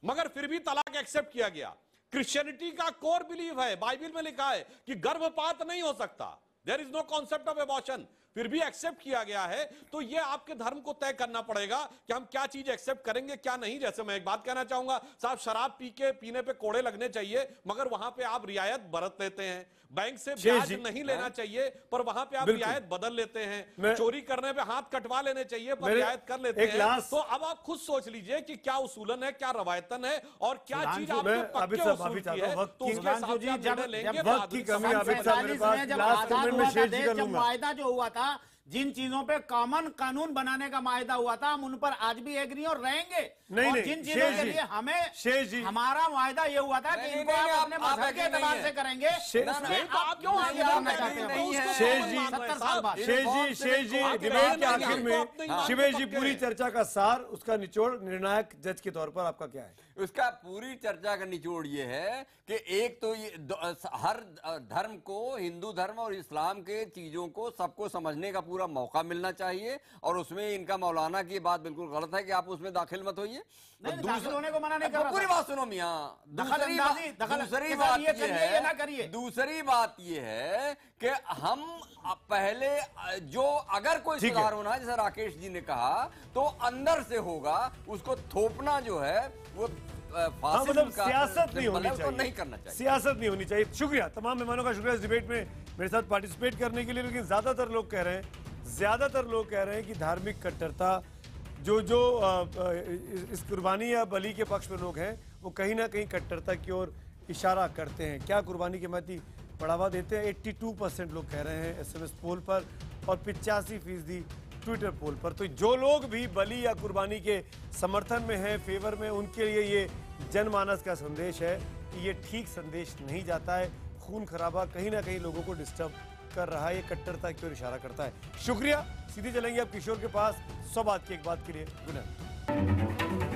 मगर फिर भी तलाक एक्सेप्ट किया गया। क्रिश्चियनिटी का कोर बिलीव है, बाइबल में लिखा है कि गर्भपात नहीं हो सकता, there is no concept of abortion, फिर भी एक्सेप्ट किया गया है। तो ये आपके धर्म को तय करना पड़ेगा कि हम क्या चीज एक्सेप्ट करेंगे क्या नहीं। जैसे मैं एक बात कहना चाहूंगा साहब, शराब पीने पे कोड़े लगने चाहिए, मगर वहां पे आप रियायत बरत लेते हैं। बैंक से ब्याज नहीं लेना चाहिए पर वहां पे आप रियायत बदल लेते हैं। चोरी करने पे हाथ कटवा लेने चाहिए पर रियायत कर लेते हैं। तो अब आप खुद सोच लीजिए कि क्या उसूलन है, क्या रवायतन है और क्या चीज आपके पक्के उसूल की है, तो उसके हिसाब से आप निर्णय लेंगे। जब वायदा जो हुआ था, जिन चीजों पे कॉमन कानून बनाने का मायदा हुआ था, हम उन पर आज भी एग्री और रहेंगे। और जिन चीजों के लिए हमें हमारा वायदा ये हुआ था कि इनको आप अपने मजहब के एतबार से करेंगे, आप क्यों आगे बढ़ना चाहते हैं? शेष जी डिबेट के आखिर में शिवेश जी पूरी चर्चा का सार, उसका निचोड़ निर्णायक जज के तौर पर आपका क्या है? उसका पूरी चर्चा का निचोड़ ये है कि एक तो ये हर धर्म को, हिंदू धर्म और इस्लाम के चीजों को सबको समझने का पूरा मौका मिलना चाहिए, और उसमें इनका मौलाना की बात बिल्कुल गलत है कि आप उसमें दाखिल मत होइए। दाखिल होने को मना नहीं कर रहा। पूरी बात सुनो मियां, दूसरी बात ये है कि हम पहले जो अगर कोई सुधार होना है, जैसे राकेश जी ने कहा, तो अंदर से होगा, उसको थोपना जो है वो मतलब सियासत नहीं होनी चाहिए, नहीं करना चाहिए, सियासत नहीं होनी चाहिए। शुक्रिया तमाम मेहमानों का, शुक्रिया इस डिबेट में मेरे साथ पार्टिसिपेट करने के लिए। लेकिन ज्यादातर लोग कह रहे हैं कि धार्मिक कट्टरता जो इस कुर्बानी या बलि के पक्ष में लोग हैं, वो कहीं ना कहीं कट्टरता की ओर इशारा करते हैं। क्या कुर्बानी के प्रति बढ़ावा देते हैं? 82% लोग कह रहे हैं SMS पोल पर और 85% ट्विटर पोल पर। तो जो लोग भी बलि या कुर्बानी के समर्थन में हैं, फेवर में, उनके लिए ये जनमानस का संदेश है कि ये ठीक संदेश नहीं जाता है। खून खराबा कहीं ना कहीं लोगों को डिस्टर्ब कर रहा है, ये कट्टरता की ओर इशारा करता है। शुक्रिया। सीधे चलेंगे अब किशोर के पास 100 बात की एक बात के लिए। Good night.